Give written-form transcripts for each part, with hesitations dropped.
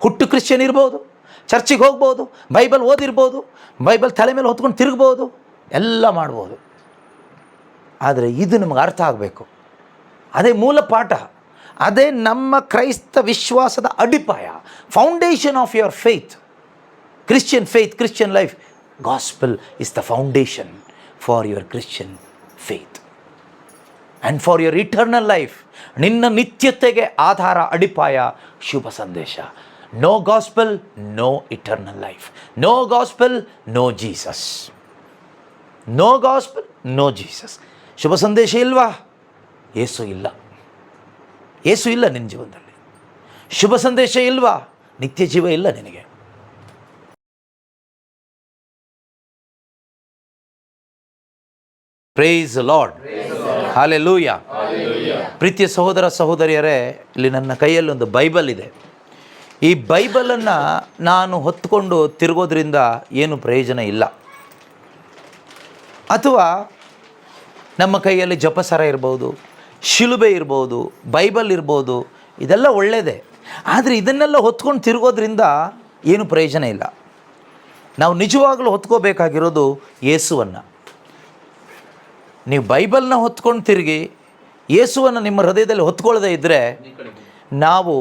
ಹುಟ್ಟು ಕ್ರಿಶ್ಚಿಯನ್ ಇರ್ಬೋದು, ಚರ್ಚಿಗೆ ಹೋಗ್ಬೋದು, ಬೈಬಲ್ ಓದಿರ್ಬೋದು, ಬೈಬಲ್ ತಲೆ ಮೇಲೆ ಹೊತ್ಕೊಂಡು ತಿರುಗ್ಬೋದು, ಎಲ್ಲ ಮಾಡ್ಬೋದು. ಆದರೆ ಇದು ನಮಗೆ ಅರ್ಥ ಆಗಬೇಕು. ಅದೇ ಮೂಲ ಪಾಠ, ಅದೇ ನಮ್ಮ ಕ್ರೈಸ್ತ ವಿಶ್ವಾಸದ ಅಡಿಪಾಯ, foundation of your faith. Christian faith, Christian life, gospel is the foundation for your Christian faith and for your eternal life. ನಿನ್ನ ನಿತ್ಯತೆಗೆ ಆಧಾರ, ಅಡಿಪಾಯ ಶುಭ ಸಂದೇಶ. No gospel, no eternal life. No gospel, no Jesus. No gospel, no Jesus. ಶುಭ ಸಂದೇಶ ಇಲ್ವಾ? ಯೇಸು ಇಲ್ಲ. ಯೇಸು ಇಲ್ಲ ನಿನ್ನ ಜೀವನದಲ್ಲಿ. ಶುಭ ಸಂದೇಶ ಇಲ್ವಾ? ನಿತ್ಯ ಜೀವ ಇಲ್ಲ ನಿನಗೆ. Praise Lord, hallelujah. ಪ್ರೀತಿಯ ಸಹೋದರ ಸಹೋದರಿಯರೇ, ಇಲ್ಲಿ ನನ್ನ ಕೈಯಲ್ಲಿ ಒಂದು ಬೈಬಲ್ ಇದೆ. ಈ ಬೈಬಲನ್ನು ನಾನು ಹೊತ್ತುಕೊಂಡು ತಿರುಗೋದ್ರಿಂದ ಏನು ಪ್ರಯೋಜನ ಇಲ್ಲ. ಅಥವಾ ನಮ್ಮ ಕೈಯಲ್ಲಿ ಜಪಸರ ಇರ್ಬೋದು, ಶಿಲುಬೆ ಇರ್ಬೋದು, ಬೈಬಲ್ ಇರ್ಬೋದು, ಇದೆಲ್ಲ ಒಳ್ಳೆಯದೇ. ಆದರೆ ಇದನ್ನೆಲ್ಲ ಹೊತ್ಕೊಂಡು ತಿರುಗೋದ್ರಿಂದ ಏನು ಪ್ರಯೋಜನ ಇಲ್ಲ. ನಾವು ನಿಜವಾಗಲೂ ಹೊತ್ಕೋಬೇಕಾಗಿರೋದು ಯೇಸುವನ್ನು. ನೀವು ಬೈಬಲ್ನ ಹೊತ್ಕೊಂಡು ತಿರುಗಿ ಯೇಸುವನ್ನು ನಿಮ್ಮ ಹೃದಯದಲ್ಲಿ ಹೊತ್ಕೊಳ್ಳದೇ ಇದ್ದರೆ ನಾವು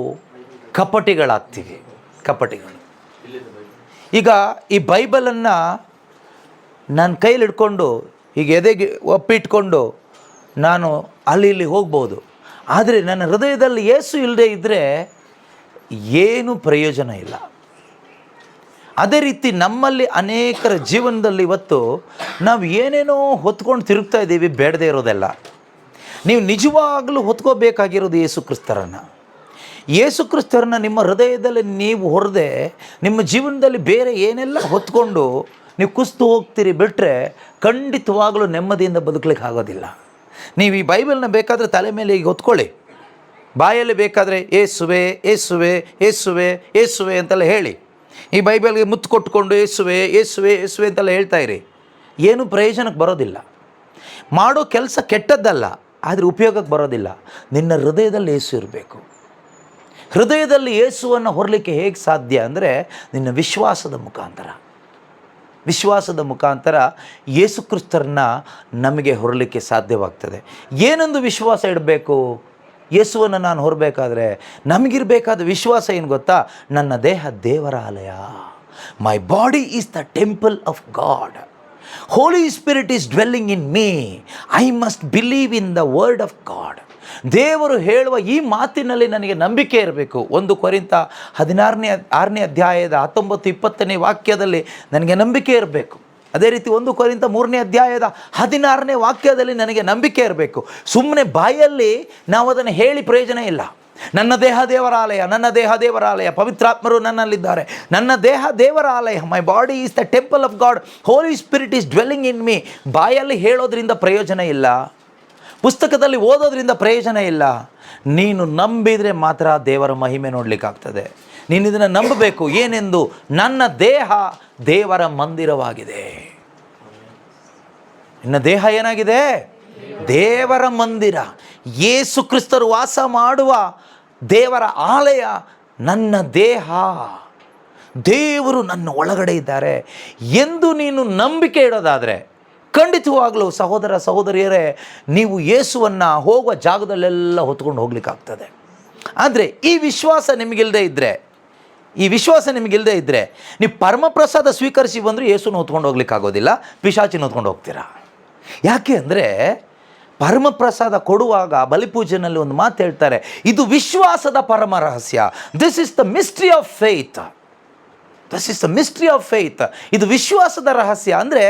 ಕಪಟಿಗಳಾಗ್ತೀವಿ, ಕಪಟಿಗಳು. ಈಗ ಈ ಬೈಬಲನ್ನು ನಾನು ಕೈಲಿ ಹಿಡ್ಕೊಂಡು ಹೀಗೆ ಎದೆಗೆ ಒಪ್ಪಿಟ್ಕೊಂಡು ನಾನು ಅಲ್ಲಿ ಇಲ್ಲಿ ಹೋಗ್ಬೋದು. ಆದರೆ ನನ್ನ ಹೃದಯದಲ್ಲಿ ಯೇಸು ಇಲ್ಲದೆ ಇದ್ದರೆ ಏನು ಪ್ರಯೋಜನ ಇಲ್ಲ. ಅದೇ ರೀತಿ ನಮ್ಮಲ್ಲಿ ಅನೇಕರ ಜೀವನದಲ್ಲಿ ಇವತ್ತು ನಾವು ಏನೇನೋ ಹೊತ್ಕೊಂಡು ತಿರುಗ್ತಾ ಇದ್ದೀವಿ, ಬೇಡದೇ ಇರೋದೆಲ್ಲ. ನೀವು ನಿಜವಾಗಲೂ ಹೊತ್ಕೋಬೇಕಾಗಿರೋದು ಯೇಸು ಕ್ರಿಸ್ತರನ್ನು. ಯೇಸು ಕ್ರಿಸ್ತರನ್ನು ನಿಮ್ಮ ಹೃದಯದಲ್ಲಿ ನೀವು ಹೊರದೆ ನಿಮ್ಮ ಜೀವನದಲ್ಲಿ ಬೇರೆ ಏನೆಲ್ಲ ಹೊತ್ಕೊಂಡು ನೀವು ಕುಸ್ತು ಹೋಗ್ತೀರಿ ಬಿಟ್ಟರೆ ಖಂಡಿತವಾಗಲೂ ನೆಮ್ಮದಿಯಿಂದ ಬದುಕಲಿಕ್ಕೆ ಆಗೋದಿಲ್ಲ. ನೀವು ಈ ಬೈಬಲ್ನ ಬೇಕಾದರೆ ತಲೆ ಮೇಲೆ ಈಗ ಹೊತ್ಕೊಳ್ಳಿ, ಬಾಯಲ್ಲಿ ಬೇಕಾದರೆ ಏಸುವೆ ಏಸುವೆ ಏಸುವೆ ಏಸುವೆ ಅಂತೆಲ್ಲ ಹೇಳಿ, ಈ ಬೈಬಲ್ಗೆ ಮುತ್ತು ಕೊಟ್ಕೊಂಡು ಏಸುವೆ ಏಸುವೆ ಏಸುವೆ ಅಂತೆಲ್ಲ ಹೇಳ್ತಾ ಇರಿ. ಏನು ಪ್ರಯೋಜನಕ್ಕೆ ಬರೋದಿಲ್ಲ. ಮಾಡೋ ಕೆಲಸ ಕೆಟ್ಟದ್ದಲ್ಲ, ಆದರೆ ಉಪಯೋಗಕ್ಕೆ ಬರೋದಿಲ್ಲ. ನಿನ್ನ ಹೃದಯದಲ್ಲಿ ಯೇಸು ಇರಬೇಕು. ಹೃದಯದಲ್ಲಿ ಯೇಸುವನ್ನು ಹೊರಲಿಕ್ಕೆ ಹೇಗೆ ಸಾಧ್ಯ ಅಂದರೆ ನಿನ್ನ ವಿಶ್ವಾಸದ ಮುಖಾಂತರ. ವಿಶ್ವಾಸದ ಮುಖಾಂತರ ಯೇಸು ಕ್ರಿಸ್ತರನ್ನ ನಮಗೆ ಹೊರಲಿಕ್ಕೆ ಸಾಧ್ಯವಾಗ್ತದೆ. ಏನೊಂದು ವಿಶ್ವಾಸ ಇಡಬೇಕು? ಯೇಸುವನ್ನು ನಾನು ಹೊರಬೇಕಾದ್ರೆ ನಮಗಿರಬೇಕಾದ ವಿಶ್ವಾಸ ಏನು ಗೊತ್ತಾ? ನನ್ನ ದೇಹ ದೇವರ ಆಲಯ. My body is the temple of God. Holy Spirit is dwelling in me. I must believe in the word of God. ದೇವರು ಹೇಳುವ ಈ ಮಾತಿನಲ್ಲಿ ನನಗೆ ನಂಬಿಕೆ ಇರಬೇಕು. 1 ಕೊರಿಂಥ 6ನೇ ಅಧ್ಯಾಯದ 19-20ನೇ ವಾಕ್ಯದಲ್ಲಿ ನನಗೆ ನಂಬಿಕೆ ಇರಬೇಕು. ಅದೇ ರೀತಿ 1 ಕೊರಿಂಥ 3ನೇ ಅಧ್ಯಾಯದ 16ನೇ ವಾಕ್ಯದಲ್ಲಿ ನನಗೆ ನಂಬಿಕೆ ಇರಬೇಕು. ಸುಮ್ಮನೆ ಬಾಯಲ್ಲಿ ನಾವು ಅದನ್ನು ಹೇಳಿ ಪ್ರಯೋಜನ ಇಲ್ಲ. ನನ್ನ ದೇಹ ದೇವರ ಆಲಯ, ನನ್ನ ದೇಹ ದೇವರ ಆಲಯ, ಪವಿತ್ರಾತ್ಮರು ನನ್ನಲ್ಲಿದ್ದಾರೆ, ನನ್ನ ದೇಹ ದೇವರ ಆಲಯ. My body is the temple of God, Holy Spirit is dwelling in me. ಬಾಯಲ್ಲಿ ಹೇಳೋದ್ರಿಂದ ಪ್ರಯೋಜನ ಇಲ್ಲ, ಪುಸ್ತಕದಲ್ಲಿ ಓದೋದ್ರಿಂದ ಪ್ರಯೋಜನ ಇಲ್ಲ. ನೀನು ನಂಬಿದರೆ ಮಾತ್ರ ದೇವರ ಮಹಿಮೆ ನೋಡಲಿಕ್ಕಾಗ್ತದೆ. ನೀನು ಇದನ್ನು ನಂಬಬೇಕು. ಏನೆಂದು? ನನ್ನ ದೇಹ ದೇವರ ಮಂದಿರವಾಗಿದೆ. ನಿನ್ನ ದೇಹ ಏನಾಗಿದೆ? ದೇವರ ಮಂದಿರ. ಯೇಸು ಕ್ರಿಸ್ತರು ವಾಸ ಮಾಡುವ ದೇವರ ಆಲಯ ನನ್ನ ದೇಹ. ದೇವರು ನನ್ನ ಒಳಗಡೆ ಇದ್ದಾರೆ ಎಂದು ನೀನು ನಂಬಿಕೆ ಇಡೋದಾದರೆ ಖಂಡಿತವಾಗಲೂ ಸಹೋದರ ಸಹೋದರಿಯರೇ, ನೀವು ಯೇಸುವನ್ನು ಹೋಗುವ ಜಾಗದಲ್ಲೆಲ್ಲ ಹೊತ್ಕೊಂಡು ಹೋಗ್ಲಿಕ್ಕಾಗ್ತದೆ. ಆದರೆ ಈ ವಿಶ್ವಾಸ ನಿಮಗಿಲ್ಲದೆ ಇದ್ದರೆ ನೀವು ಪರಮಪ್ರಸಾದ ಸ್ವೀಕರಿಸಿ ಬಂದರೂ ಯೇಸುನ ಹೊತ್ಕೊಂಡು ಹೋಗ್ಲಿಕ್ಕಾಗೋದಿಲ್ಲ, ಪಿಶಾಚಿನ ಹೊತ್ಕೊಂಡು ಹೋಗ್ತೀರಾ. ಯಾಕೆ ಅಂದರೆ ಪರಮಪ್ರಸಾದ ಕೊಡುವಾಗ ಬಲಿಪೂಜೆಯಲ್ಲಿ ಒಂದು ಮಾತು ಹೇಳ್ತಾರೆ, ಇದು ವಿಶ್ವಾಸದ ಪರಮ ರಹಸ್ಯ. This is the mystery of faith. This is the mystery of faith. ಇದು ವಿಶ್ವಾಸದ ರಹಸ್ಯ. ಅಂದರೆ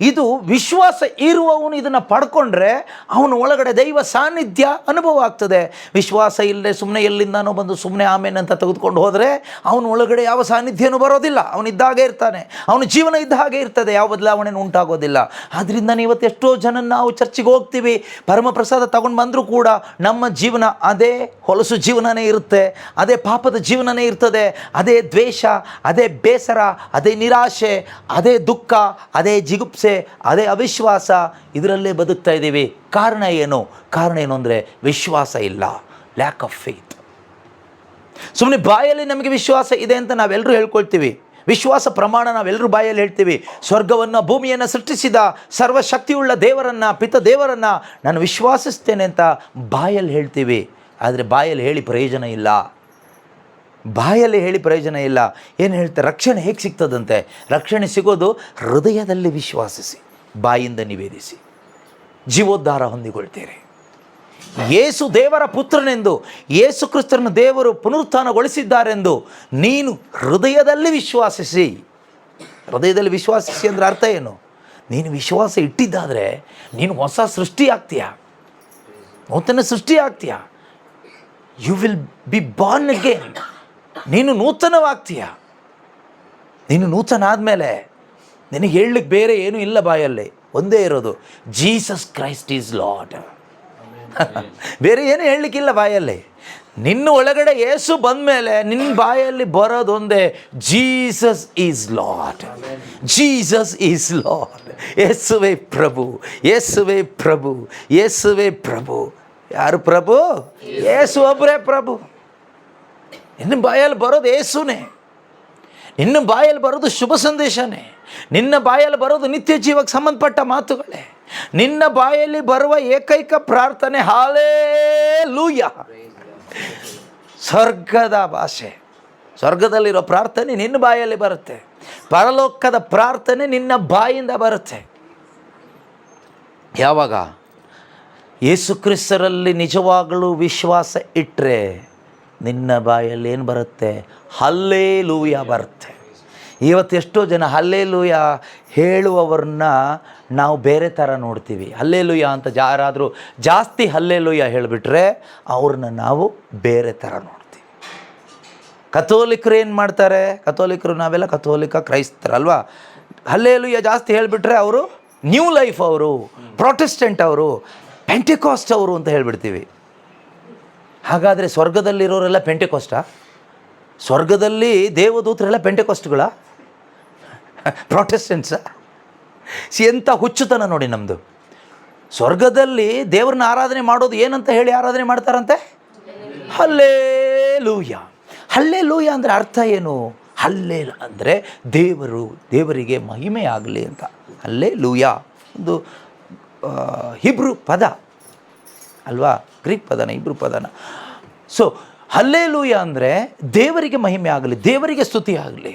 ಇದು ವಿಶ್ವಾಸ ಇರುವವನು ಇದನ್ನು ಪಡ್ಕೊಂಡ್ರೆ ಅವನ ಒಳಗಡೆ ದೈವ ಸಾನ್ನಿಧ್ಯ ಅನುಭವ ಆಗ್ತದೆ. ವಿಶ್ವಾಸ ಇಲ್ಲದೆ ಸುಮ್ಮನೆ ಎಲ್ಲಿಂದಾನೋ ಬಂದು ಸುಮ್ಮನೆ ಆಮೇಲೆ ಅಂತ ತೆಗೆದುಕೊಂಡು ಹೋದರೆ ಅವನ ಒಳಗಡೆ ಯಾವ ಸಾನ್ನಿಧ್ಯನೂ ಬರೋದಿಲ್ಲ. ಅವನಿದ್ದಾಗೆ ಇರ್ತಾನೆ, ಅವನ ಜೀವನ ಇದ್ದ ಹಾಗೆ ಇರ್ತದೆ, ಯಾವ ಬದಲಾವಣೆನೂ ಉಂಟಾಗೋದಿಲ್ಲ. ಆದ್ದರಿಂದ ಇವತ್ತು ಎಷ್ಟೋ ಜನ ನಾವು ಚರ್ಚಿಗೆ ಹೋಗ್ತೀವಿ, ಪರಮಪ್ರಸಾದ ತಗೊಂಡು ಬಂದರೂ ಕೂಡ ನಮ್ಮ ಜೀವನ ಅದೇ ಹೊಲಸು ಜೀವನನೇ ಇರುತ್ತೆ, ಅದೇ ಪಾಪದ ಜೀವನನೇ ಇರ್ತದೆ, ಅದೇ ದ್ವೇಷ, ಅದೇ ಬೇಸರ, ಅದೇ ನಿರಾಶೆ, ಅದೇ ದುಃಖ, ಅದೇ ಜಿಗುಪ್ಸೆ, ಅದೇ ಅವಿಶ್ವಾಸ, ಇದರಲ್ಲೇ ಬದುಕ್ತಾ ಇದ್ದೀವಿ. ಕಾರಣ ಏನು? ಕಾರಣ ಏನು ಅಂದರೆ ವಿಶ್ವಾಸ ಇಲ್ಲ, ಲ್ಯಾಕ್ ಆಫ್ ಫೇತ್. ಸುಮ್ಮನೆ ಬಾಯಲ್ಲಿ ನಮಗೆ ವಿಶ್ವಾಸ ಇದೆ ಅಂತ ನಾವೆಲ್ಲರೂ ಹೇಳ್ಕೊಳ್ತೀವಿ. ವಿಶ್ವಾಸ ಪ್ರಮಾಣ ನಾವೆಲ್ಲರೂ ಬಾಯಲ್ಲಿ ಹೇಳ್ತೀವಿ. ಸ್ವರ್ಗವನ್ನು ಭೂಮಿಯನ್ನು ಸೃಷ್ಟಿಸಿದ ಸರ್ವಶಕ್ತಿಯುಳ್ಳ ದೇವರನ್ನು, ಪಿತ ದೇವರನ್ನು ನಾನು ವಿಶ್ವಾಸಿಸ್ತೇನೆ ಅಂತ ಬಾಯಲ್ಲಿ ಹೇಳ್ತೀವಿ. ಆದರೆ ಬಾಯಲ್ಲಿ ಹೇಳಿ ಪ್ರಯೋಜನ ಇಲ್ಲ. ಬಾಯಲ್ಲಿ ಹೇಳಿ ಪ್ರಯೋಜನ ಇಲ್ಲ. ಏನು ಹೇಳ್ತಾರೆ? ರಕ್ಷಣೆ ಹೇಗೆ ಸಿಗ್ತದಂತೆ? ರಕ್ಷಣೆ ಸಿಗೋದು ಹೃದಯದಲ್ಲಿ ವಿಶ್ವಾಸಿಸಿ, ಬಾಯಿಂದ ನಿವೇದಿಸಿ ಜೀವೋದ್ಧಾರ ಹೊಂದಿಕೊಳ್ತೀರಿ. ಯೇಸು ದೇವರ ಪುತ್ರನೆಂದು, ಯೇಸು ಕ್ರಿಸ್ತರನ್ನು ದೇವರು ಪುನರುತ್ಥಾನಗೊಳಿಸಿದ್ದಾರೆಂದು ನೀನು ಹೃದಯದಲ್ಲಿ ವಿಶ್ವಾಸಿಸಿ. ಹೃದಯದಲ್ಲಿ ವಿಶ್ವಾಸಿಸಿ ಅಂದರೆ ಅರ್ಥ ಏನು? ನೀನು ವಿಶ್ವಾಸ ಇಟ್ಟಿದ್ದಾದರೆ ನೀನು ಹೊಸ ಸೃಷ್ಟಿ ಆಗ್ತೀಯ, ನೂತನ ಸೃಷ್ಟಿ ಆಗ್ತೀಯ. You will be born again. ನೀನು ನೂತನವಾಗ್ತೀಯ. ನೀನು ನೂತನ ಆದಮೇಲೆ ನಿನಗೆ ಹೇಳಲಿಕ್ಕೆ ಬೇರೆ ಏನೂ ಇಲ್ಲ, ಬಾಯಲ್ಲಿ ಒಂದೇ ಇರೋದು, ಜೀಸಸ್ ಕ್ರೈಸ್ಟ್ ಈಸ್ ಲಾರ್ಡ್. ಬೇರೆ ಏನು ಹೇಳಲಿಕ್ಕಿಲ್ಲ ಬಾಯಲ್ಲಿ. ನಿನ್ನ ಒಳಗಡೆ ಯೇಸು ಬಂದ ಮೇಲೆ ನಿನ್ನ ಬಾಯಲ್ಲಿ ಬರೋದೊಂದೇ, Jesus is Lord, Jesus is Lord. ಯೇಸುವೇ ಪ್ರಭು, ಯೇಸುವೇ ಪ್ರಭು, ಯೇಸುವೇ ಪ್ರಭು. ಯಾರು ಪ್ರಭು? ಯೇಸು ಒಬ್ಬರೇ ಪ್ರಭು. ನಿನ್ನ ಬಾಯಲ್ಲಿ ಬರೋದು ಯೇಸುನೇ. ನಿನ್ನ ಬಾಯಲ್ಲಿ ಬರೋದು ಶುಭ ಸಂದೇಶನೇ. ನಿನ್ನ ಬಾಯಲ್ಲಿ ಬರೋದು ನಿತ್ಯ ಜೀವಕ್ಕೆ ಸಂಬಂಧಪಟ್ಟ ಮಾತುಗಳೇ. ನಿನ್ನ ಬಾಯಲ್ಲಿ ಬರುವ ಏಕೈಕ ಪ್ರಾರ್ಥನೆ ಹಾಲೆಲೂಯಾ. ಸ್ವರ್ಗದ ಭಾಷೆ, ಸ್ವರ್ಗದಲ್ಲಿರೋ ಪ್ರಾರ್ಥನೆ ನಿನ್ನ ಬಾಯಲ್ಲಿ ಬರುತ್ತೆ. ಪರಲೋಕದ ಪ್ರಾರ್ಥನೆ ನಿನ್ನ ಬಾಯಿಂದ ಬರುತ್ತೆ. ಯಾವಾಗ? ಯೇಸು ಕ್ರಿಸ್ತರಲ್ಲಿ ನಿಜವಾಗಲೂ ವಿಶ್ವಾಸ ಇಟ್ಟರೆ ನಿನ್ನ ಬಾಯಲ್ಲಿ ಏನು ಬರುತ್ತೆ? ಹಲ್ಲೇಲೂಯಾ ಬರುತ್ತೆ. ಇವತ್ತು ಎಷ್ಟೋ ಜನ ಹಲ್ಲೇಲೂಯಾ ಹೇಳುವವ್ರನ್ನ ನಾವು ಬೇರೆ ಥರ ನೋಡ್ತೀವಿ. ಹಲ್ಲೇಲೂಯಾ ಅಂತ ಯಾರಾದರೂ ಜಾಸ್ತಿ ಹಲ್ಲೇಲೂಯಾ ಹೇಳಿಬಿಟ್ರೆ ಅವ್ರನ್ನ ನಾವು ಬೇರೆ ಥರ ನೋಡ್ತೀವಿ. ಕಥೋಲಿಕರು ಏನು ಮಾಡ್ತಾರೆ? ಕಥೋಲಿಕರು, ನಾವೆಲ್ಲ ಕಥೋಲಿಕ ಕ್ರೈಸ್ತರಲ್ವಾ? ಹಲ್ಲೇಲೂಯಾ ಜಾಸ್ತಿ ಹೇಳಿಬಿಟ್ರೆ ಅವರು ನ್ಯೂ ಲೈಫ್ ಅವರು, ಪ್ರೊಟೆಸ್ಟೆಂಟ್ ಅವರು, ಪೆಂಟೆಕಾಸ್ಟ್ ಅವರು ಅಂತ ಹೇಳಿಬಿಡ್ತೀವಿ. ಹಾಗಾದರೆ ಸ್ವರ್ಗದಲ್ಲಿರೋರೆಲ್ಲ ಪೆಂಟೆಕಾಸ್ಟಾ? ಸ್ವರ್ಗದಲ್ಲಿ ದೇವದೂತರೆಲ್ಲ ಪೆಂಟೆಕಾಸ್ಟ್ಗಳ? ಪ್ರೊಟೆಸ್ಟೆಂಟ್ಸಾ? ಎಂಥ ಹುಚ್ಚುತನ ನೋಡಿ ನಮ್ಮದು. ಸ್ವರ್ಗದಲ್ಲಿ ದೇವ್ರನ್ನ ಆರಾಧನೆ ಮಾಡೋದು ಏನಂತ ಹೇಳಿ ಆರಾಧನೆ ಮಾಡ್ತಾರಂತೆ? ಹಲ್ಲೇಲೂಯಾ. ಹಲ್ಲೇಲೂಯಾ ಅಂದರೆ ಅರ್ಥ ಏನು? ಹಲ್ಲೇಲ ಅಂದರೆ ದೇವರಿಗೆ ಮಹಿಮೆ ಆಗಲಿ ಅಂತ. ಹಲ್ಲೇಲೂಯಾ ಒಂದು ಹಿಬ್ರು ಪದ ಅಲ್ವಾ? ಗ್ರೀಕ್ ಪದನ, ಹಿಬ್ರು ಪದನ. ಸೊ ಹಲ್ಲೇಲೂಯಾ ಅಂದರೆ ದೇವರಿಗೆ ಮಹಿಮೆ ಆಗಲಿ, ದೇವರಿಗೆ ಸ್ತುತಿ ಆಗಲಿ.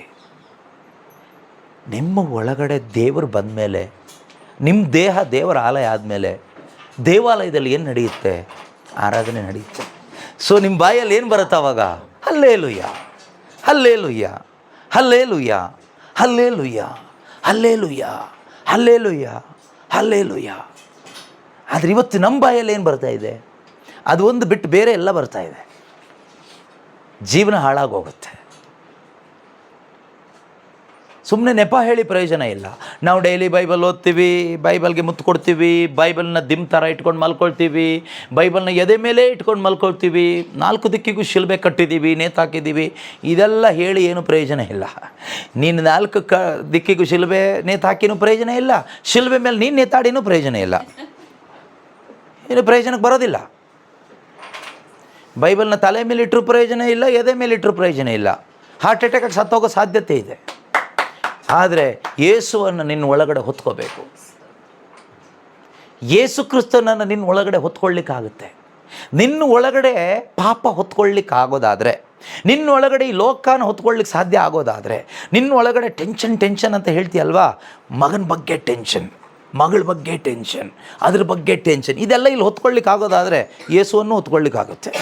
ನಿಮ್ಮ ಒಳಗಡೆ ದೇವರು ಬಂದ ಮೇಲೆ, ನಿಮ್ಮ ದೇಹ ದೇವರ ಆಲಯ ಆದಮೇಲೆ ದೇವಾಲಯದಲ್ಲಿ ಏನು ನಡೆಯುತ್ತೆ? ಆರಾಧನೆ ನಡೆಯುತ್ತೆ. ಸೊ ನಿಮ್ಮ ಬಾಯಲ್ಲಿ ಏನು ಬರುತ್ತೆ ಆವಾಗ? Hallelujah, hallelujah, hallelujah, hallelujah, hallelujah, hallelujah, hallelujah. ಆದರೆ ಇವತ್ತು ನಮ್ಮ ಬಾಯಲ್ಲಿ ಏನು ಬರ್ತಾ ಇದೆ? ಅದು ಒಂದು ಬಿಟ್ಟು ಬೇರೆ ಎಲ್ಲ ಬರ್ತಾ ಇದೆ. ಜೀವನ ಹಾಳಾಗೋಗುತ್ತೆ. ಸುಮ್ಮನೆ ನೆಪ ಹೇಳಿ ಪ್ರಯೋಜನ ಇಲ್ಲ. ನಾವು ಡೈಲಿ ಬೈಬಲ್ ಓದ್ತೀವಿ, ಬೈಬಲ್ಗೆ ಮುತ್ತು ಕೊಡ್ತೀವಿ, ಬೈಬಲ್ನ ದಿಮ್ ಥರ ಇಟ್ಕೊಂಡು ಮಲ್ಕೊಳ್ತೀವಿ, ಬೈಬಲ್ನ ಎದೆ ಮೇಲೆ ಇಟ್ಕೊಂಡು ಮಲ್ಕೊಳ್ತೀವಿ, 4 ದಿಕ್ಕಿಗೂ ಶಿಲ್ಬೆ ಕಟ್ಟಿದ್ದೀವಿ, ನೇತಾಕಿದ್ದೀವಿ. ಇದೆಲ್ಲ ಹೇಳಿ ಏನು ಪ್ರಯೋಜನ ಇಲ್ಲ. ನೀನು 4 ದಿಕ್ಕಿಗೂ ಶಿಲ್ಬೆ ನೇತಾಕಿನೂ ಪ್ರಯೋಜನ ಇಲ್ಲ, ಶಿಲ್ಬೆ ಮೇಲೆ ನೀನು ನೇತಾಡಿನೂ ಪ್ರಯೋಜನ ಇಲ್ಲ. ಏನು ಪ್ರಯೋಜನಕ್ಕೆ ಬರೋದಿಲ್ಲ. ಬೈಬಲ್ನ ತಲೆ ಮೇಲೆ ಇಟ್ಟರೂ ಪ್ರಯೋಜನ ಇಲ್ಲ, ಎದೆ ಮೇಲೆ ಇಟ್ಟರೂ ಪ್ರಯೋಜನ ಇಲ್ಲ. ಹಾರ್ಟ್ ಅಟ್ಯಾಕಾಗಿ ಸತ್ತೋಗೋ ಸಾಧ್ಯತೆ ಇದೆ. ಆದರೆ ಯೇಸುವನ್ನು ನಿನ್ನ ಒಳಗಡೆ ಹೊತ್ಕೋಬೇಕು. ಯೇಸು ಕ್ರಿಸ್ತನನ್ನು ನಿನ್ನ ಒಳಗಡೆ ಹೊತ್ಕೊಳ್ಳಿಕ್ಕಾಗುತ್ತೆ. ನಿನ್ನ ಒಳಗಡೆ ಪಾಪ ಹೊತ್ಕೊಳ್ಳಿಕ್ಕಾಗೋದಾದರೆ, ನಿನ್ನ ಒಳಗಡೆ ಈ ಲೋಕನ ಹೊತ್ಕೊಳ್ಳಿಕ್ಕೆ ಸಾಧ್ಯ ಆಗೋದಾದರೆ, ನಿನ್ನ ಒಳಗಡೆ ಟೆನ್ಷನ್ ಅಂತ ಹೇಳ್ತೀಯಲ್ವಾ? ಮಗನ ಬಗ್ಗೆ ಟೆನ್ಷನ್, ಮಗಳ ಬಗ್ಗೆ ಟೆನ್ಷನ್, ಅದ್ರ ಬಗ್ಗೆ ಟೆನ್ಷನ್, ಇದೆಲ್ಲ ಇಲ್ಲಿ ಹೊತ್ಕೊಳ್ಳಿಕ್ಕಾಗೋದಾದರೆ ಯೇಸುವನ್ನು ಹೊತ್ಕೊಳ್ಳಿಕ್ಕಾಗುತ್ತೆ.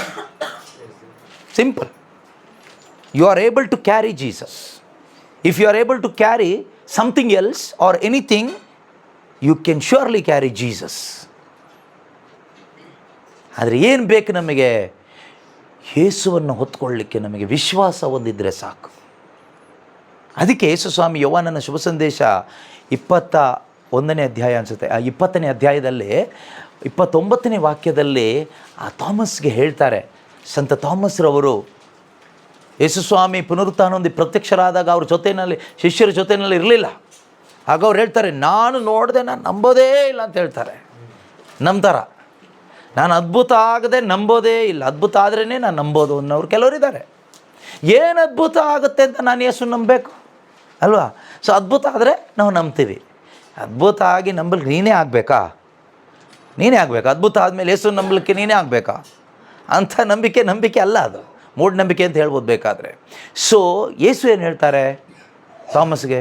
Simple. You are able to carry Jesus. If you are able to carry something else or anything, you can surely carry Jesus. ಆದರೆ ಏನು ಬೇಕು ನಮಗೆ? ಯೇಸುವನ್ನು ಹೊತ್ಕೊಳ್ಳಿಕ್ಕೆ ನಮಗೆ ವಿಶ್ವಾಸ ಹೊಂದಿದ್ರೆ ಸಾಕು. ಅದಕ್ಕೆ ಯೇಸು ಸ್ವಾಮಿ ಯೋಹಾನನ ಶುಭ ಸಂದೇಶ 21ನೇ ಅಧ್ಯಾಯ ಅನಿಸುತ್ತೆ, 20ನೇ ಅಧ್ಯಾಯದಲ್ಲಿ 29ನೇ ವಾಕ್ಯದಲ್ಲಿ ಆ ಥಾಮಸ್ಗೆ ಹೇಳ್ತಾರೆ, ಸಂತ ಥಾಮಸ್ರವರು ಯೇಸು ಸ್ವಾಮಿ ಪುನರುತ್ಥಾನ ಹೊಂದಿ ಪ್ರತ್ಯಕ್ಷರಾದಾಗ ಅವ್ರ ಜೊತೆಯಲ್ಲಿ, ಶಿಷ್ಯರ ಜೊತೆಯಲ್ಲಿ ಇರಲಿಲ್ಲ. ಆಗ ಅವ್ರು ಹೇಳ್ತಾರೆ, ನಾನು ನೋಡಿದೆ, ನಾನು ನಂಬೋದೇ ಇಲ್ಲ ಅಂತ ಹೇಳ್ತಾರೆ. ನಂಬ್ತಾರ? ನಾನು ಅದ್ಭುತ ಆಗದೆ ನಂಬೋದೇ ಇಲ್ಲ, ಅದ್ಭುತ ಆದ್ರೇ ನಾನು ನಂಬೋದು ಅನ್ನೋರು ಕೆಲವರಿದ್ದಾರೆ. ಏನು ಅದ್ಭುತ ಆಗುತ್ತೆ ಅಂತ ನಾನು ಯೇಸು ನಂಬಬೇಕು ಅಲ್ವಾ? ಸೊ ಅದ್ಭುತ ಆದರೆ ನಾವು ನಂಬ್ತೀವಿ. ಅದ್ಭುತ ಆಗಿ ನಂಬಲಿಕ್ಕೆ ನೀನೇ ಆಗಬೇಕಾ? ನೀನೇ ಆಗಬೇಕಾ? ಅದ್ಭುತ ಆದಮೇಲೆ ಯೇಸು ನಂಬಲಿಕ್ಕೆ ನೀನೇ ಆಗಬೇಕಾ? ಅಂಥ ನಂಬಿಕೆ ಅಲ್ಲ, ಅದು ಮೂಢನಂಬಿಕೆ ಅಂತ ಹೇಳ್ಬೋದು ಬೇಕಾದರೆ. ಸೊ ಯೇಸು ಏನು ಹೇಳ್ತಾರೆ ಥಾಮಸ್ಗೆ?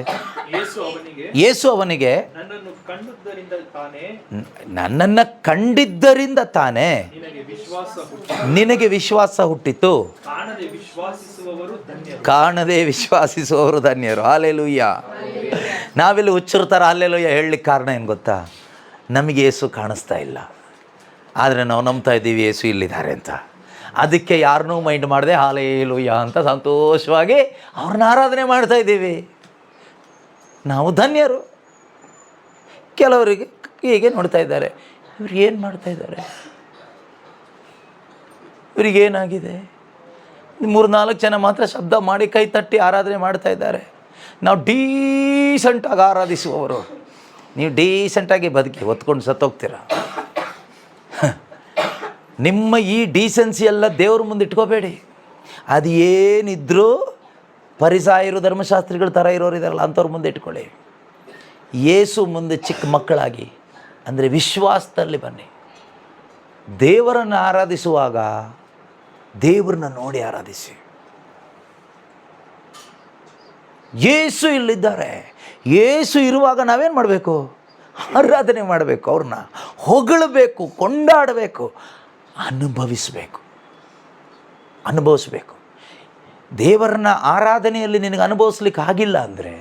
ಯೇಸು ಅವನಿಗೆ ನನ್ನನ್ನು ಕಂಡಿದ್ದರಿಂದ ತಾನೇ ನಿನಗೆ ವಿಶ್ವಾಸ ಹುಟ್ಟಿತು. ಕಾಣದೆ ವಿಶ್ವಾಸಿಸುವವರು ಧನ್ಯರು. ಹಲ್ಲೆಲೂಯ. ನಾವೆಲ್ಲ ಹುಚ್ಚರ ಹಲ್ಲೆಲೂಯ ಹೇಳಲಿಕ್ಕೆ ಕಾರಣ ಏನು ಗೊತ್ತಾ? ನಮಗೆ ಯೇಸು ಕಾಣಿಸ್ತಾ ಇಲ್ಲ, ಆದರೆ ನಾವು ನಂಬ್ತಾ ಇದ್ದೀವಿ ಯೇಸು ಇಲ್ಲಿದ್ದಾರೆ ಅಂತ. ಅದಕ್ಕೆ ಯಾರನ್ನೂ ಮೈಂಡ್ ಮಾಡದೆ ಹಲ್ಲೆಲೂಯ ಅಂತ ಸಂತೋಷವಾಗಿ ಅವ್ರನ್ನ ಆರಾಧನೆ ಮಾಡ್ತಾ ಇದ್ದೀವಿ. ನಾವು ಧನ್ಯರು. ಕೆಲವರಿಗೆ ಹೀಗೆ ನೋಡ್ತಾ ಇದ್ದಾರೆ, ಇವ್ರು ಏನು ಮಾಡ್ತಾ ಇದ್ದಾರೆ, ಇವ್ರಿಗೇನಾಗಿದೆ? 3-4 ಜನ ಮಾತ್ರ ಶಬ್ದ ಮಾಡಿ ಕೈ ತಟ್ಟಿ ಆರಾಧನೆ ಮಾಡ್ತಾ ಇದ್ದಾರೆ. ನಾವು ಡೀಸೆಂಟಾಗಿ ಆರಾಧಿಸುವವರು. ನೀವು ಡೀಸೆಂಟಾಗಿ ಬದುಕಿ ಹೊತ್ಕೊಂಡು ಸತ್ತೋಗ್ತೀರ. ನಿಮ್ಮ ಈ ಡೀಸೆನ್ಸಿ ಎಲ್ಲ ದೇವ್ರ ಮುಂದೆ ಇಟ್ಕೋಬೇಡಿ. ಅದು ಏನಿದ್ರೂ ಫರಿಸಾಯರು ಧರ್ಮಶಾಸ್ತ್ರಿಗಳ ಥರ ಇರೋರು ಇದ್ದಾರಲ್ಲ, ಅಂಥವ್ರ ಮುಂದೆ ಇಟ್ಕೊಳ್ಳಿ. ಯೇಸು ಮುಂದೆ ಚಿಕ್ಕ ಮಕ್ಕಳಾಗಿ, ಅಂದರೆ ವಿಶ್ವಾಸದಲ್ಲಿ ಬನ್ನಿ. ದೇವರನ್ನು ಆರಾಧಿಸುವಾಗ ದೇವರನ್ನ ನೋಡಿ ಆರಾಧಿಸಿ. ಯೇಸು ಇಲ್ಲಿದ್ದಾರೆ. ಯೇಸು ಇರುವಾಗ ನಾವೇನು ಮಾಡಬೇಕು? ಆರಾಧನೆ ಮಾಡಬೇಕು, ಅವ್ರನ್ನ ಹೊಗಳಬೇಕು, ಕೊಂಡಾಡಬೇಕು, ಅನುಭವಿಸಬೇಕು. ದೇವರನ್ನ ಆರಾಧನೆಯಲ್ಲಿ ನಿನಗೆ ಅನುಭವಿಸ್ಲಿಕ್ಕೆ ಆಗಿಲ್ಲ ಅಂದರೆ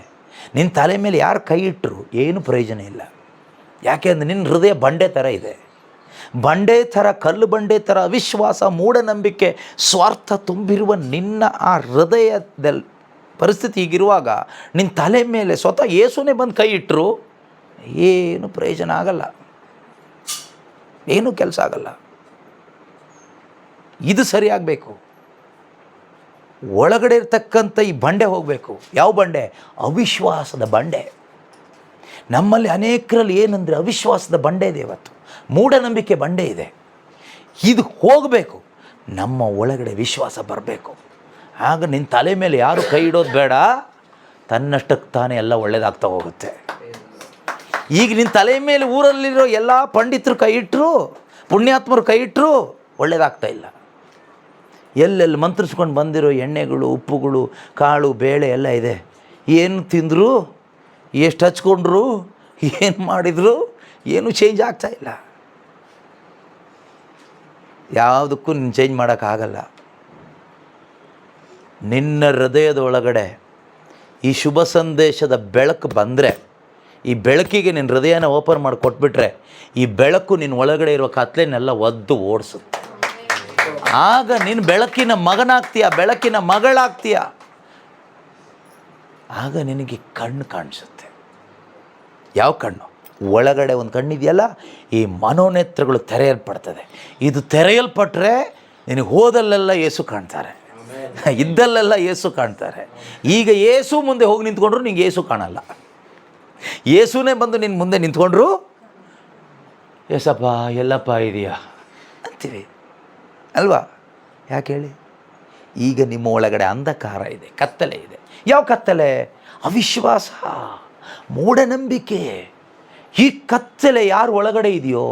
ನಿನ್ನ ತಲೆ ಮೇಲೆ ಯಾರು ಕೈ ಇಟ್ಟರು ಏನು ಪ್ರಯೋಜನ ಇಲ್ಲ. ಯಾಕೆ ಅಂದರೆ ನಿನ್ನ ಹೃದಯ ಬಂಡೆ ಥರ ಇದೆ. ಬಂಡೆ ಥರ, ಕಲ್ಲು ಬಂಡೆ ಥರ ಅವಿಶ್ವಾಸ, ಮೂಢನಂಬಿಕೆ, ಸ್ವಾರ್ಥ ತುಂಬಿರುವ ನಿನ್ನ ಆ ಹೃದಯದ ಪರಿಸ್ಥಿತಿ ಹೀಗಿರುವಾಗ ನಿನ್ನ ತಲೆ ಮೇಲೆ ಸ್ವತಃ ಯೇಸುನೇ ಬಂದು ಕೈ ಇಟ್ಟರು ಏನು ಪ್ರಯೋಜನ ಆಗಲ್ಲ, ಏನೂ ಕೆಲಸ ಆಗಲ್ಲ. ಇದು ಸರಿಯಾಗಬೇಕು. ಒಳಗಡೆ ಇರ್ತಕ್ಕಂಥ ಈ ಬಂಡೆ ಹೋಗಬೇಕು. ಯಾವ ಬಂಡೆ? ಅವಿಶ್ವಾಸದ ಬಂಡೆ. ನಮ್ಮಲ್ಲಿ ಅನೇಕರಲ್ಲಿ ಏನಂದರೆ ಅವಿಶ್ವಾಸದ ಬಂಡೆ ಇದೆ, ಇವತ್ತು ಮೂಢನಂಬಿಕೆ ಬಂಡೆ ಇದೆ. ಇದು ಹೋಗಬೇಕು. ನಮ್ಮ ಒಳಗಡೆ ವಿಶ್ವಾಸ ಬರಬೇಕು. ಆಗ ನಿನ್ನ ತಲೆ ಮೇಲೆ ಯಾರು ಕೈ ಇಡೋದು ಬೇಡ, ತನ್ನಷ್ಟಕ್ಕೆ ತಾನೇ ಎಲ್ಲ ಒಳ್ಳೆಯದಾಗ್ತಾ ಹೋಗುತ್ತೆ. ಈಗ ನಿನ್ನ ತಲೆ ಮೇಲೆ ಊರಲ್ಲಿರೋ ಎಲ್ಲ ಪಂಡಿತರು ಕೈ ಇಟ್ಟರು, ಪುಣ್ಯಾತ್ಮರು ಕೈ ಇಟ್ಟರು, ಒಳ್ಳೆಯದಾಗ್ತಾ ಇಲ್ಲ. ಎಲ್ಲೆಲ್ಲಿ ಮಂತ್ರಿಸ್ಕೊಂಡು ಬಂದಿರೋ ಎಣ್ಣೆಗಳು, ಉಪ್ಪುಗಳು, ಕಾಳು, ಬೇಳೆ ಎಲ್ಲ ಇದೆ. ಏನು ತಿಂದರು, ಎಷ್ಟು ಹಚ್ಕೊಂಡ್ರು, ಏನು ಮಾಡಿದರು, ಏನೂ ಚೇಂಜ್ ಆಗ್ತಾಯಿಲ್ಲ. ಯಾವುದಕ್ಕೂ ನೀನು ಚೇಂಜ್ ಮಾಡೋಕ್ಕಾಗಲ್ಲ. ನಿನ್ನ ಹೃದಯದ ಒಳಗಡೆ ಈ ಶುಭ ಸಂದೇಶದ ಬೆಳಕು ಬಂದರೆ, ಈ ಬೆಳಕಿಗೆ ನಿನ್ನ ಹೃದಯನ ಓಪನ್ ಮಾಡಿ ಕೊಟ್ಬಿಟ್ರೆ, ಈ ಬೆಳಕು ನಿನ್ನ ಒಳಗಡೆ ಇರುವ ಕತ್ಲೆನೆಲ್ಲ ಒದ್ದು ಓಡಿಸುತ್ತೆ. ಆಗ ನೀನು ಬೆಳಕಿನ ಮಗನಾಗ್ತೀಯ, ಬೆಳಕಿನ ಮಗಳಾಗ್ತೀಯ. ಆಗ ನಿನಗೆ ಕಣ್ಣು ಕಾಣಿಸುತ್ತೆ. ಯಾವ ಕಣ್ಣು? ಒಳಗಡೆ ಒಂದು ಕಣ್ಣಿದೆಯಲ್ಲ, ಈ ಮನೋನೇತ್ರಗಳು ತೆರೆಯಲ್ಪಡ್ತದೆ. ಇದು ತೆರೆಯಲ್ಪಟ್ಟರೆ ನಿನಗೆ ಹೋದಲ್ಲೆಲ್ಲ ಯೇಸು ಕಾಣ್ತಾರೆ, ಇದ್ದಲ್ಲೆಲ್ಲ ಯೇಸು ಕಾಣ್ತಾರೆ. ಈಗ ಯೇಸು ಮುಂದೆ ಹೋಗಿ ನಿಂತ್ಕೊಂಡ್ರು ನಿಂಗೆ ಯೇಸು ಕಾಣಲ್ಲ. ಯೇಸುನೇ ಬಂದು ನಿನ್ನ ಮುಂದೆ ನಿಂತ್ಕೊಂಡ್ರು ಏಸಪ್ಪ ಎಲ್ಲಪ್ಪ ಇದೆಯಾ ಅಂತೀವಿ ಅಲ್ವಾ? ಯಾಕೆ ಹೇಳಿ? ಈಗ ನಿಮ್ಮ ಒಳಗಡೆ ಅಂಧಕಾರ ಇದೆ, ಕತ್ತಲೆ ಇದೆ. ಯಾವ ಕತ್ತಲೆ? ಅವಿಶ್ವಾಸ, ಮೂಢನಂಬಿಕೆ. ಈ ಕತ್ತಲೆ ಯಾರು ಒಳಗಡೆ ಇದೆಯೋ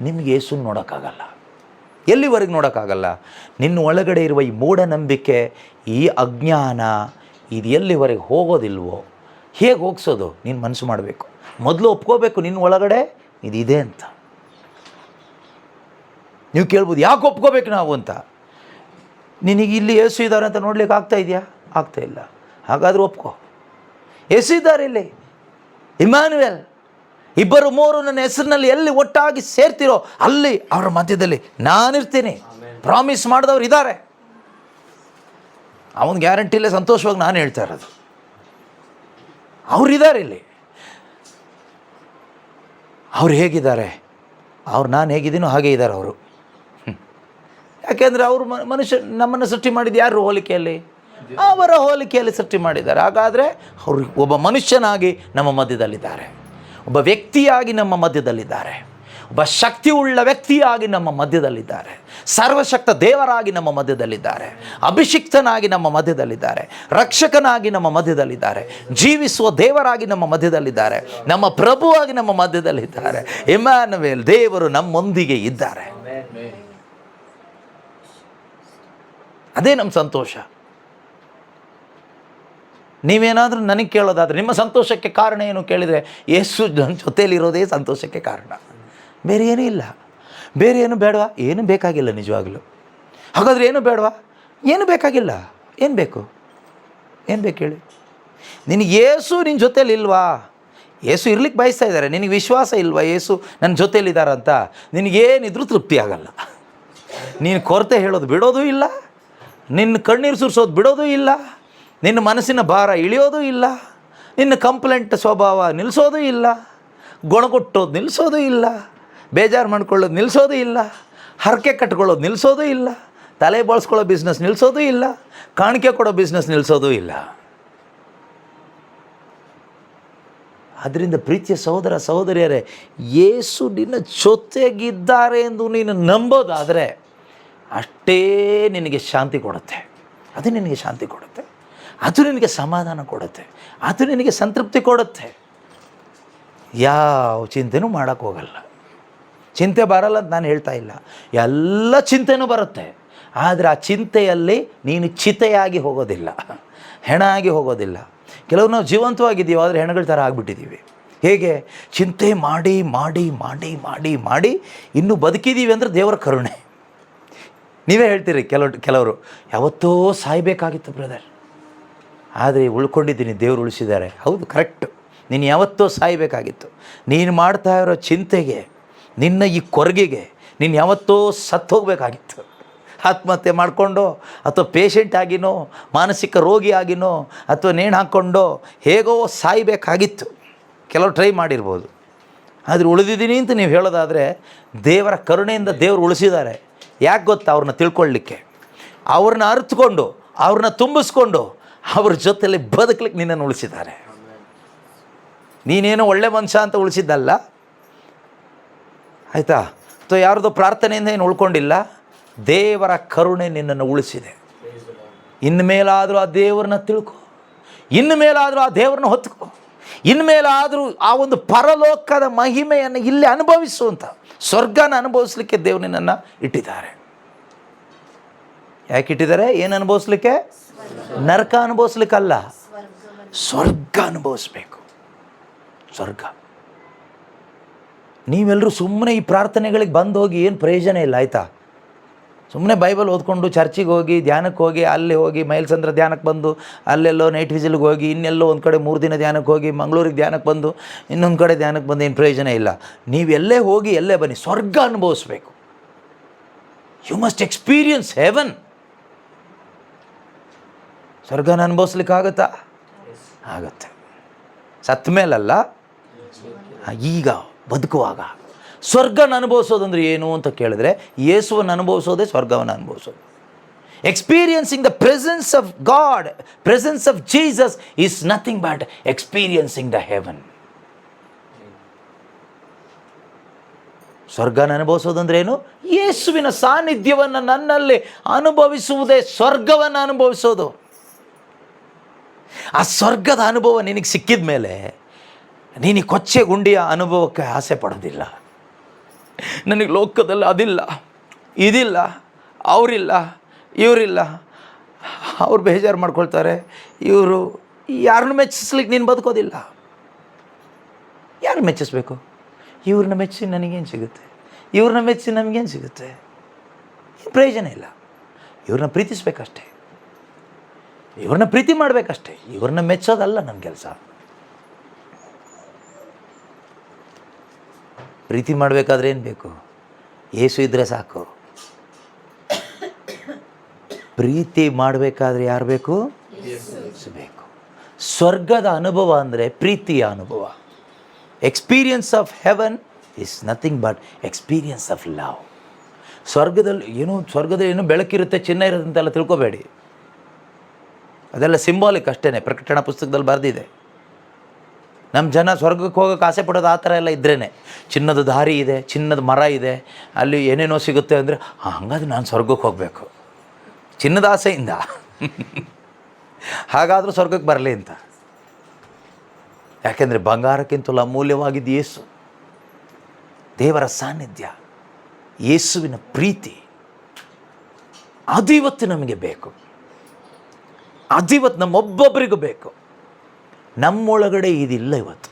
ನಿಮಗೆ ಯೇಸು ನೋಡೋಕ್ಕಾಗಲ್ಲ. ಎಲ್ಲಿವರೆಗೆ ನೋಡೋಕ್ಕಾಗಲ್ಲ? ನಿನ್ನ ಒಳಗಡೆ ಇರುವ ಈ ಮೂಢನಂಬಿಕೆ, ಈ ಅಜ್ಞಾನ, ಇದು ಎಲ್ಲಿವರೆಗೆ ಹೋಗೋದಿಲ್ವೋ, ಹೇಗೆ ಹೋಗಿಸೋದು? ನೀನು ಮನಸ್ಸು ಮಾಡಬೇಕು. ಮೊದಲು ಒಪ್ಕೋಬೇಕು ನಿನ್ನ ಒಳಗಡೆ ಇದಿದೆ ಅಂತ. ನೀವು ಕೇಳ್ಬೋದು, ಯಾಕೆ ಒಪ್ಕೋಬೇಕು ನಾವು ಅಂತ. ನಿನಗೆ ಇಲ್ಲಿ ಯೇಸು ಇದ್ದಾರೆ ಅಂತ ನೋಡ್ಲಿಕ್ಕೆ ಆಗ್ತಾ ಇದೆಯಾ? ಆಗ್ತಾ ಇಲ್ಲ. ಹಾಗಾದರೂ ಒಪ್ಕೋ. ಯೇಸು ಇದ್ದಾರೆ ಇಲ್ಲಿ, ಇಮ್ಯಾನ್ಯುಯಲ್. 2-3 ನನ್ನ ಹೆಸರಿನಲ್ಲಿ ಎಲ್ಲಿ ಒಟ್ಟಾಗಿ ಸೇರ್ತಿರೋ ಅಲ್ಲಿ ಅವರ ಮಧ್ಯದಲ್ಲಿ ನಾನಿರ್ತೀನಿ. ಪ್ರಾಮಿಸ್ ಮಾಡಿದವ್ರು ಇದ್ದಾರೆ. ಅವನ ಗ್ಯಾರಂಟಿಲೇ ಸಂತೋಷವಾಗಿ ನಾನು ಹೇಳ್ತಾ ಇರೋದು. ಅವರಿದ್ದಾರೆ ಇಲ್ಲಿ. ಅವ್ರು ಹೇಗಿದ್ದಾರೆ? ನಾನು ಹೇಗಿದ್ದೀನೋ ಹಾಗೆ ಇದ್ದಾರೆ ಅವರು. ಯಾಕೆಂದರೆ ಅವರು ಮನುಷ್ಯ ನಮ್ಮನ್ನು ಸೃಷ್ಟಿ ಮಾಡಿದ್ದು ಯಾರು ಹೋಲಿಕೆಯಲ್ಲಿ? ಅವರ ಹೋಲಿಕೆಯಲ್ಲಿ ಸೃಷ್ಟಿ ಮಾಡಿದ್ದಾರೆ. ಹಾಗಾದರೆ ಅವರು ಒಬ್ಬ ಮನುಷ್ಯನಾಗಿ ನಮ್ಮ ಮಧ್ಯದಲ್ಲಿದ್ದಾರೆ, ಒಬ್ಬ ವ್ಯಕ್ತಿಯಾಗಿ ನಮ್ಮ ಮಧ್ಯದಲ್ಲಿದ್ದಾರೆ, ಒಬ್ಬ ಶಕ್ತಿ ಉಳ್ಳ ವ್ಯಕ್ತಿಯಾಗಿ ನಮ್ಮ ಮಧ್ಯದಲ್ಲಿದ್ದಾರೆ. ಸರ್ವಶಕ್ತ ದೇವರಾಗಿ ನಮ್ಮ ಮಧ್ಯದಲ್ಲಿದ್ದಾರೆ. ಅಭಿಷಿಕ್ತನಾಗಿ ನಮ್ಮ ಮಧ್ಯದಲ್ಲಿದ್ದಾರೆ. ರಕ್ಷಕನಾಗಿ ನಮ್ಮ ಮಧ್ಯದಲ್ಲಿದ್ದಾರೆ. ಜೀವಿಸುವ ದೇವರಾಗಿ ನಮ್ಮ ಮಧ್ಯದಲ್ಲಿದ್ದಾರೆ. ನಮ್ಮ ಪ್ರಭುವಾಗಿ ನಮ್ಮ ಮಧ್ಯದಲ್ಲಿದ್ದಾರೆ. ಇಮ್ಯಾನುವೇಲ್, ದೇವರು ನಮ್ಮೊಂದಿಗೆ ಇದ್ದಾರೆ. ಅದೇ ನಮ್ಮ ಸಂತೋಷ. ನೀವೇನಾದರೂ ನನಗೆ ಕೇಳೋದಾದರೆ ನಿಮ್ಮ ಸಂತೋಷಕ್ಕೆ ಕಾರಣ ಏನು ಕೇಳಿದರೆ, ಯೇಸು ನನ್ನ ಜೊತೆಯಲ್ಲಿರೋದೇ ಸಂತೋಷಕ್ಕೆ ಕಾರಣ. ಬೇರೆ ಏನೂ ಇಲ್ಲ. ಬೇರೆ ಏನು ಬೇಡವಾ? ಏನು ಬೇಕಾಗಿಲ್ಲ ನಿಜವಾಗಲೂ. ಹಾಗಾದರೆ ಏನು ಬೇಡವಾ? ಏನು ಬೇಕಾಗಿಲ್ಲ. ಏನು ಬೇಕು? ಏನು ಬೇಕು ಹೇಳಿ? ನಿನಗೆ ಯೇಸು ನಿನ್ನ ಜೊತೇಲಿ ಇಲ್ವಾ? ಯೇಸು ಇರ್ಲಿಕ್ಕೆ ಬಯಸ್ತಾ ಇದ್ದಾರೆ. ನಿನಗೆ ವಿಶ್ವಾಸ ಇಲ್ವಾ ಯೇಸು ನನ್ನ ಜೊತೇಲಿದ್ದಾರಂತ? ನಿನಗೇನಿದ್ರೂ ತೃಪ್ತಿ ಆಗಲ್ಲ. ನೀನು ಕೊರತೆ ಹೇಳೋದು ಬಿಡೋದು ಇಲ್ಲ, ನಿನ್ನ ಕಣ್ಣೀರು ಸುರಿಸೋದು ಬಿಡೋದು ಇಲ್ಲ, ನಿನ್ನ ಮನಸ್ಸಿನ ಭಾರ ಇಳಿಯೋದು ಇಲ್ಲ, ನಿನ್ನ ಕಂಪ್ಲೇಂಟ್ ಸ್ವಭಾವ ನಿಲ್ಲಿಸೋದು ಇಲ್ಲ, ಗೊಣಗೊಟ್ಟೋದು ನಿಲ್ಲಿಸೋದು ಇಲ್ಲ, ಬೇಜಾರು ಮಾಡ್ಕೊಳ್ಳೋದು ನಿಲ್ಲಿಸೋದು ಇಲ್ಲ, ಹರಕೆ ಕಟ್ಕೊಳ್ಳೋದು ನಿಲ್ಲಿಸೋದು ಇಲ್ಲ, ತಲೆ ಬಳಸ್ಕೊಳ್ಳೋ ಬಿಸ್ನೆಸ್ ನಿಲ್ಲಿಸೋದು ಇಲ್ಲ, ಕಾಣಿಕೆ ಕೊಡೋ ಬಿಸ್ನೆಸ್ ನಿಲ್ಲಿಸೋದು ಇಲ್ಲ. ಅದರಿಂದ ಪ್ರೀತಿಯ ಸಹೋದರ ಸಹೋದರಿಯರೇ, ಯೇಸು ನಿನ್ನ ಜೊತೆಗಿದ್ದಾರೆ ಎಂದು ನೀನು ನಂಬೋದಾದರೆ ಅಷ್ಟೇ ನಿನಗೆ ಶಾಂತಿ ಕೊಡುತ್ತೆ. ಅದು ನಿನಗೆ ಶಾಂತಿ ಕೊಡುತ್ತೆ, ಅದು ನಿನಗೆ ಸಮಾಧಾನ ಕೊಡುತ್ತೆ, ಅದು ನಿನಗೆ ಸಂತೃಪ್ತಿ ಕೊಡುತ್ತೆ. ಯಾವ ಚಿಂತೆನೂ ಮಾಡೋಕ್ಕೆ ಹೋಗಲ್ಲ. ಚಿಂತೆ ಬರಲ್ಲ ಅಂತ ನಾನು ಹೇಳ್ತಾ ಇಲ್ಲ, ಎಲ್ಲ ಚಿಂತೆನೂ ಬರುತ್ತೆ. ಆದರೆ ಆ ಚಿಂತೆಯಲ್ಲಿ ನೀನು ಚಿತೆಯಾಗಿ ಹೋಗೋದಿಲ್ಲ, ಹೆಣ ಆಗಿ ಹೋಗೋದಿಲ್ಲ. ಕೆಲವು ನಾವು ಜೀವಂತವಾಗಿದ್ದೀವಿ, ಆದರೆ ಹೆಣಗಳ ಥರ ಆಗಿಬಿಟ್ಟಿದ್ದೀವಿ. ಹೇಗೆ? ಚಿಂತೆ ಮಾಡಿ ಮಾಡಿ ಮಾಡಿ ಮಾಡಿ ಮಾಡಿ ಇನ್ನೂ ಬದುಕಿದ್ದೀವಿ ಅಂದರೆ ದೇವರ ಕರುಣೆ. ನೀವೇ ಹೇಳ್ತೀರಿ ಕೆಲವರು, ಯಾವತ್ತೋ ಸಾಯಬೇಕಾಗಿತ್ತು ಬ್ರದರ್, ಆದರೆ ಉಳ್ಕೊಂಡಿದ್ದೀನಿ, ದೇವರು ಉಳಿಸಿದ್ದಾರೆ. ಹೌದು, ಕರೆಕ್ಟು. ನೀನು ಯಾವತ್ತೋ ಸಾಯಬೇಕಾಗಿತ್ತು. ನೀನು ಮಾಡ್ತಾ ಇರೋ ಚಿಂತೆಗೆ, ನಿನ್ನ ಈ ಕೊರಗಿಗೆ ನೀನು ಯಾವತ್ತೋ ಸತ್ತು ಹೋಗಬೇಕಾಗಿತ್ತು. ಆತ್ಮಹತ್ಯೆ ಮಾಡಿಕೊಂಡು, ಅಥವಾ ಪೇಷಂಟ್ ಆಗಿನೋ, ಮಾನಸಿಕ ರೋಗಿ ಆಗಿನೋ, ಅಥವಾ ನೇಣು ಹಾಕ್ಕೊಂಡೋ ಹೇಗೋ ಸಾಯಬೇಕಾಗಿತ್ತು. ಕೆಲವರು ಟ್ರೈ ಮಾಡಿರ್ಬೋದು. ಆದರೆ ಉಳಿದಿದ್ದೀನಿ ಅಂತ ನೀವು ಹೇಳೋದಾದರೆ ದೇವರ ಕರುಣೆಯಿಂದ ದೇವರು ಉಳಿಸಿದ್ದಾರೆ. ಯಾಕೆ ಗೊತ್ತಾ? ಅವ್ರನ್ನ ತಿಳ್ಕೊಳ್ಳಿಕ್ಕೆ, ಅವ್ರನ್ನ ಅರಿತುಕೊಂಡು, ಅವ್ರನ್ನ ತುಂಬಿಸ್ಕೊಂಡು ಅವ್ರ ಜೊತೆಯಲ್ಲಿ ಬದುಕಲಿಕ್ಕೆ ನಿನ್ನನ್ನು ಉಳಿಸಿದ್ದಾರೆ. ನೀನೇನೋ ಒಳ್ಳೆ ಮನುಷ್ಯ ಅಂತ ಉಳಿಸಿದ್ದಲ್ಲ, ಆಯಿತಾ? ಅಥವಾ ಯಾರ್ದೋ ಪ್ರಾರ್ಥನೆಯಿಂದ ಏನು ಉಳ್ಕೊಂಡಿಲ್ಲ, ದೇವರ ಕರುಣೆ ನಿನ್ನನ್ನು ಉಳಿಸಿದೆ. ಇನ್ನು ಮೇಲಾದರೂ ಆ ದೇವರನ್ನ ತಿಳ್ಕೊ, ಇನ್ನು ಮೇಲಾದರೂ ಆ ದೇವರನ್ನ ಹೊತ್ಕೊ, ಇನ್ನು ಮೇಲಾದರೂ ಆ ಒಂದು ಪರಲೋಕದ ಮಹಿಮೆಯನ್ನು ಇಲ್ಲಿ ಅನುಭವಿಸುವಂಥ, ಸ್ವರ್ಗನ ಅನುಭವಿಸ್ಲಿಕ್ಕೆ ದೇವರು ನಿನ್ನನ್ನು ಇಟ್ಟಿದ್ದಾರೆ. ಯಾಕೆ ಇಟ್ಟಿದ್ದಾರೆ? ಏನು ಅನುಭವಿಸ್ಲಿಕ್ಕೆ? ನರಕ ಅನುಭವಿಸ್ಲಿಕ್ಕಲ್ಲ, ಸ್ವರ್ಗ ಅನುಭವಿಸ್ಬೇಕು. ಸ್ವರ್ಗ. ನೀವೆಲ್ಲರೂ ಸುಮ್ಮನೆ ಈ ಪ್ರಾರ್ಥನೆಗಳಿಗೆ ಬಂದು ಹೋಗಿ ಏನು ಪ್ರಯೋಜನ ಇಲ್ಲ, ಆಯಿತಾ? ಸುಮ್ಮನೆ ಬೈಬಲ್ ಓದ್ಕೊಂಡು ಚರ್ಚಿಗೆ ಹೋಗಿ, ಧ್ಯಾನಕ್ಕೆ ಹೋಗಿ, ಅಲ್ಲಿ ಹೋಗಿ ಮೈಲ್ಸಂದ್ರ ಧ್ಯಾನಕ್ಕೆ ಬಂದು, ಅಲ್ಲೆಲ್ಲೋ ನೈಟ್ ವಿಸಿಲ್ಗೆ ಹೋಗಿ, ಇನ್ನೆಲ್ಲೋ ಒಂದು ಕಡೆ 3 ದಿನ ಧ್ಯಾನಕ್ಕೆ ಹೋಗಿ, ಮಂಗಳೂರಿಗೆ ಧ್ಯಾನಕ್ಕೆ ಬಂದು, ಇನ್ನೊಂದು ಕಡೆ ಧ್ಯಾನಕ್ಕೆ ಬಂದು ಏನು ಪ್ರಯೋಜನ ಇಲ್ಲ. ನೀವೆಲ್ಲೇ ಹೋಗಿ ಎಲ್ಲೇ ಬನ್ನಿ, ಸ್ವರ್ಗ ಅನುಭವಿಸ್ಬೇಕು. You must experience heaven. ಸ್ವರ್ಗನ ಅನುಭವಿಸ್ಲಿಕ್ಕಾಗತ್ತಾ? ಆಗತ್ತೆ. ಸತ್ತ ಮೇಲಲ್ಲ, ಈಗ ಬದುಕುವಾಗ. ಸ್ವರ್ಗನ ಅನುಭವಿಸೋದಂದ್ರೆ ಏನು ಅಂತ ಕೇಳಿದ್ರೆ, ಯೇಸುವನ್ನು ಅನುಭವಿಸೋದೇ ಸ್ವರ್ಗವನ್ನು ಅನುಭವಿಸೋದು. Experiencing the presence of God, presence of Jesus is nothing but experiencing the heaven. ಸ್ವರ್ಗನ ಅನುಭವಿಸೋದಂದ್ರೆ ಏನು? ಯೇಸುವಿನ ಸಾನ್ನಿಧ್ಯವನ್ನು ನನ್ನಲ್ಲಿ ಅನುಭವಿಸುವುದೇ ಸ್ವರ್ಗವನ್ನು ಅನುಭವಿಸೋದು. ಆ ಸ್ವರ್ಗದ ಅನುಭವ ನಿನಗೆ ಸಿಕ್ಕಿದ ಮೇಲೆ ನೀನು ಕೊಚ್ಚೆ ಗುಂಡಿಯ ಅನುಭವಕ್ಕೆ ಆಸೆ ಪಡೋದಿಲ್ಲ. ನನಗೆ ಲೋಕದಲ್ಲಿ ಅದಿಲ್ಲ, ಇದಿಲ್ಲ, ಅವರಿಲ್ಲ, ಇವರಿಲ್ಲ, ಅವ್ರು ಬೇಜಾರು ಮಾಡ್ಕೊಳ್ತಾರೆ, ಇವರು, ಯಾರನ್ನು ಮೆಚ್ಚಿಸ್ಲಿಕ್ಕೆ ನೀನು ಬದುಕೋದಿಲ್ಲ. ಯಾರು ಮೆಚ್ಚಿಸ್ಬೇಕು? ಇವ್ರನ್ನ ಮೆಚ್ಚಿ ನನಗೇನು ಸಿಗುತ್ತೆ? ಇವ್ರನ್ನ ಮೆಚ್ಚಿ ನಮಗೇನು ಸಿಗುತ್ತೆ? ಪ್ರಯೋಜನ ಇಲ್ಲ. ಇವ್ರನ್ನ ಪ್ರೀತಿಸ್ಬೇಕಷ್ಟೇ, ಇವ್ರನ್ನ ಪ್ರೀತಿ ಮಾಡಬೇಕಷ್ಟೇ. ಇವ್ರನ್ನ ಮೆಚ್ಚೋದಲ್ಲ ನನ್ನ ಕೆಲಸ. ಪ್ರೀತಿ ಮಾಡಬೇಕಾದ್ರೆ ಏನು ಬೇಕು? ಯೇಸು ಇದ್ದರೆ ಸಾಕು. ಪ್ರೀತಿ ಮಾಡಬೇಕಾದ್ರೆ ಯಾರು ಬೇಕು? ಯೇಸು ಬೇಕು. ಸ್ವರ್ಗದ ಅನುಭವ ಅಂದರೆ ಪ್ರೀತಿಯ ಅನುಭವ. Experience of haven is nothing but experience of love. ಸ್ವರ್ಗದಲ್ಲಿ ಏನೋ ಬೆಳಕಿರುತ್ತೆ, ಚಿನ್ನ ಇರುತ್ತೆ ಅಂತೆಲ್ಲ ತಿಳ್ಕೊಬೇಡಿ. ಅದೆಲ್ಲ ಸಿಂಬಾಲಿಕ್ ಅಷ್ಟೇ. ಪ್ರಕಟಣಾ ಪುಸ್ತಕದಲ್ಲಿ ಬರೆದಿದೆ. ನಮ್ಮ ಜನ ಸ್ವರ್ಗಕ್ಕೆ ಹೋಗೋಕ್ಕೆ ಆಸೆ ಪಡೋದು ಆ ಥರ ಎಲ್ಲ ಇದ್ರೇ. ಚಿನ್ನದ ದಾರಿ ಇದೆ, ಚಿನ್ನದ ಮರ ಇದೆ, ಅಲ್ಲಿ ಏನೇನೋ ಸಿಗುತ್ತೆ ಅಂದರೆ ಹಂಗಾದ್ರೆ ನಾನು ಸ್ವರ್ಗಕ್ಕೆ ಹೋಗಬೇಕು ಚಿನ್ನದ ಆಸೆಯಿಂದ. ಹಾಗಾದರೂ ಸ್ವರ್ಗಕ್ಕೆ ಬರಲಿ ಅಂತ. ಯಾಕೆಂದರೆ ಬಂಗಾರಕ್ಕಿಂತಲೂ ಅಮೂಲ್ಯವಾಗಿದ್ದು ಯೇಸು, ದೇವರ ಸಾನ್ನಿಧ್ಯ, ಯೇಸುವಿನ ಪ್ರೀತಿ. ಅದು ಇವತ್ತು ನಮಗೆ ಬೇಕು. ಅದು ಇವತ್ತು ನಮ್ಮೊಬ್ಬೊಬ್ಬರಿಗೂ ಬೇಕು. ನಮ್ಮೊಳಗಡೆ ಇದಿಲ್ಲ ಇವತ್ತು.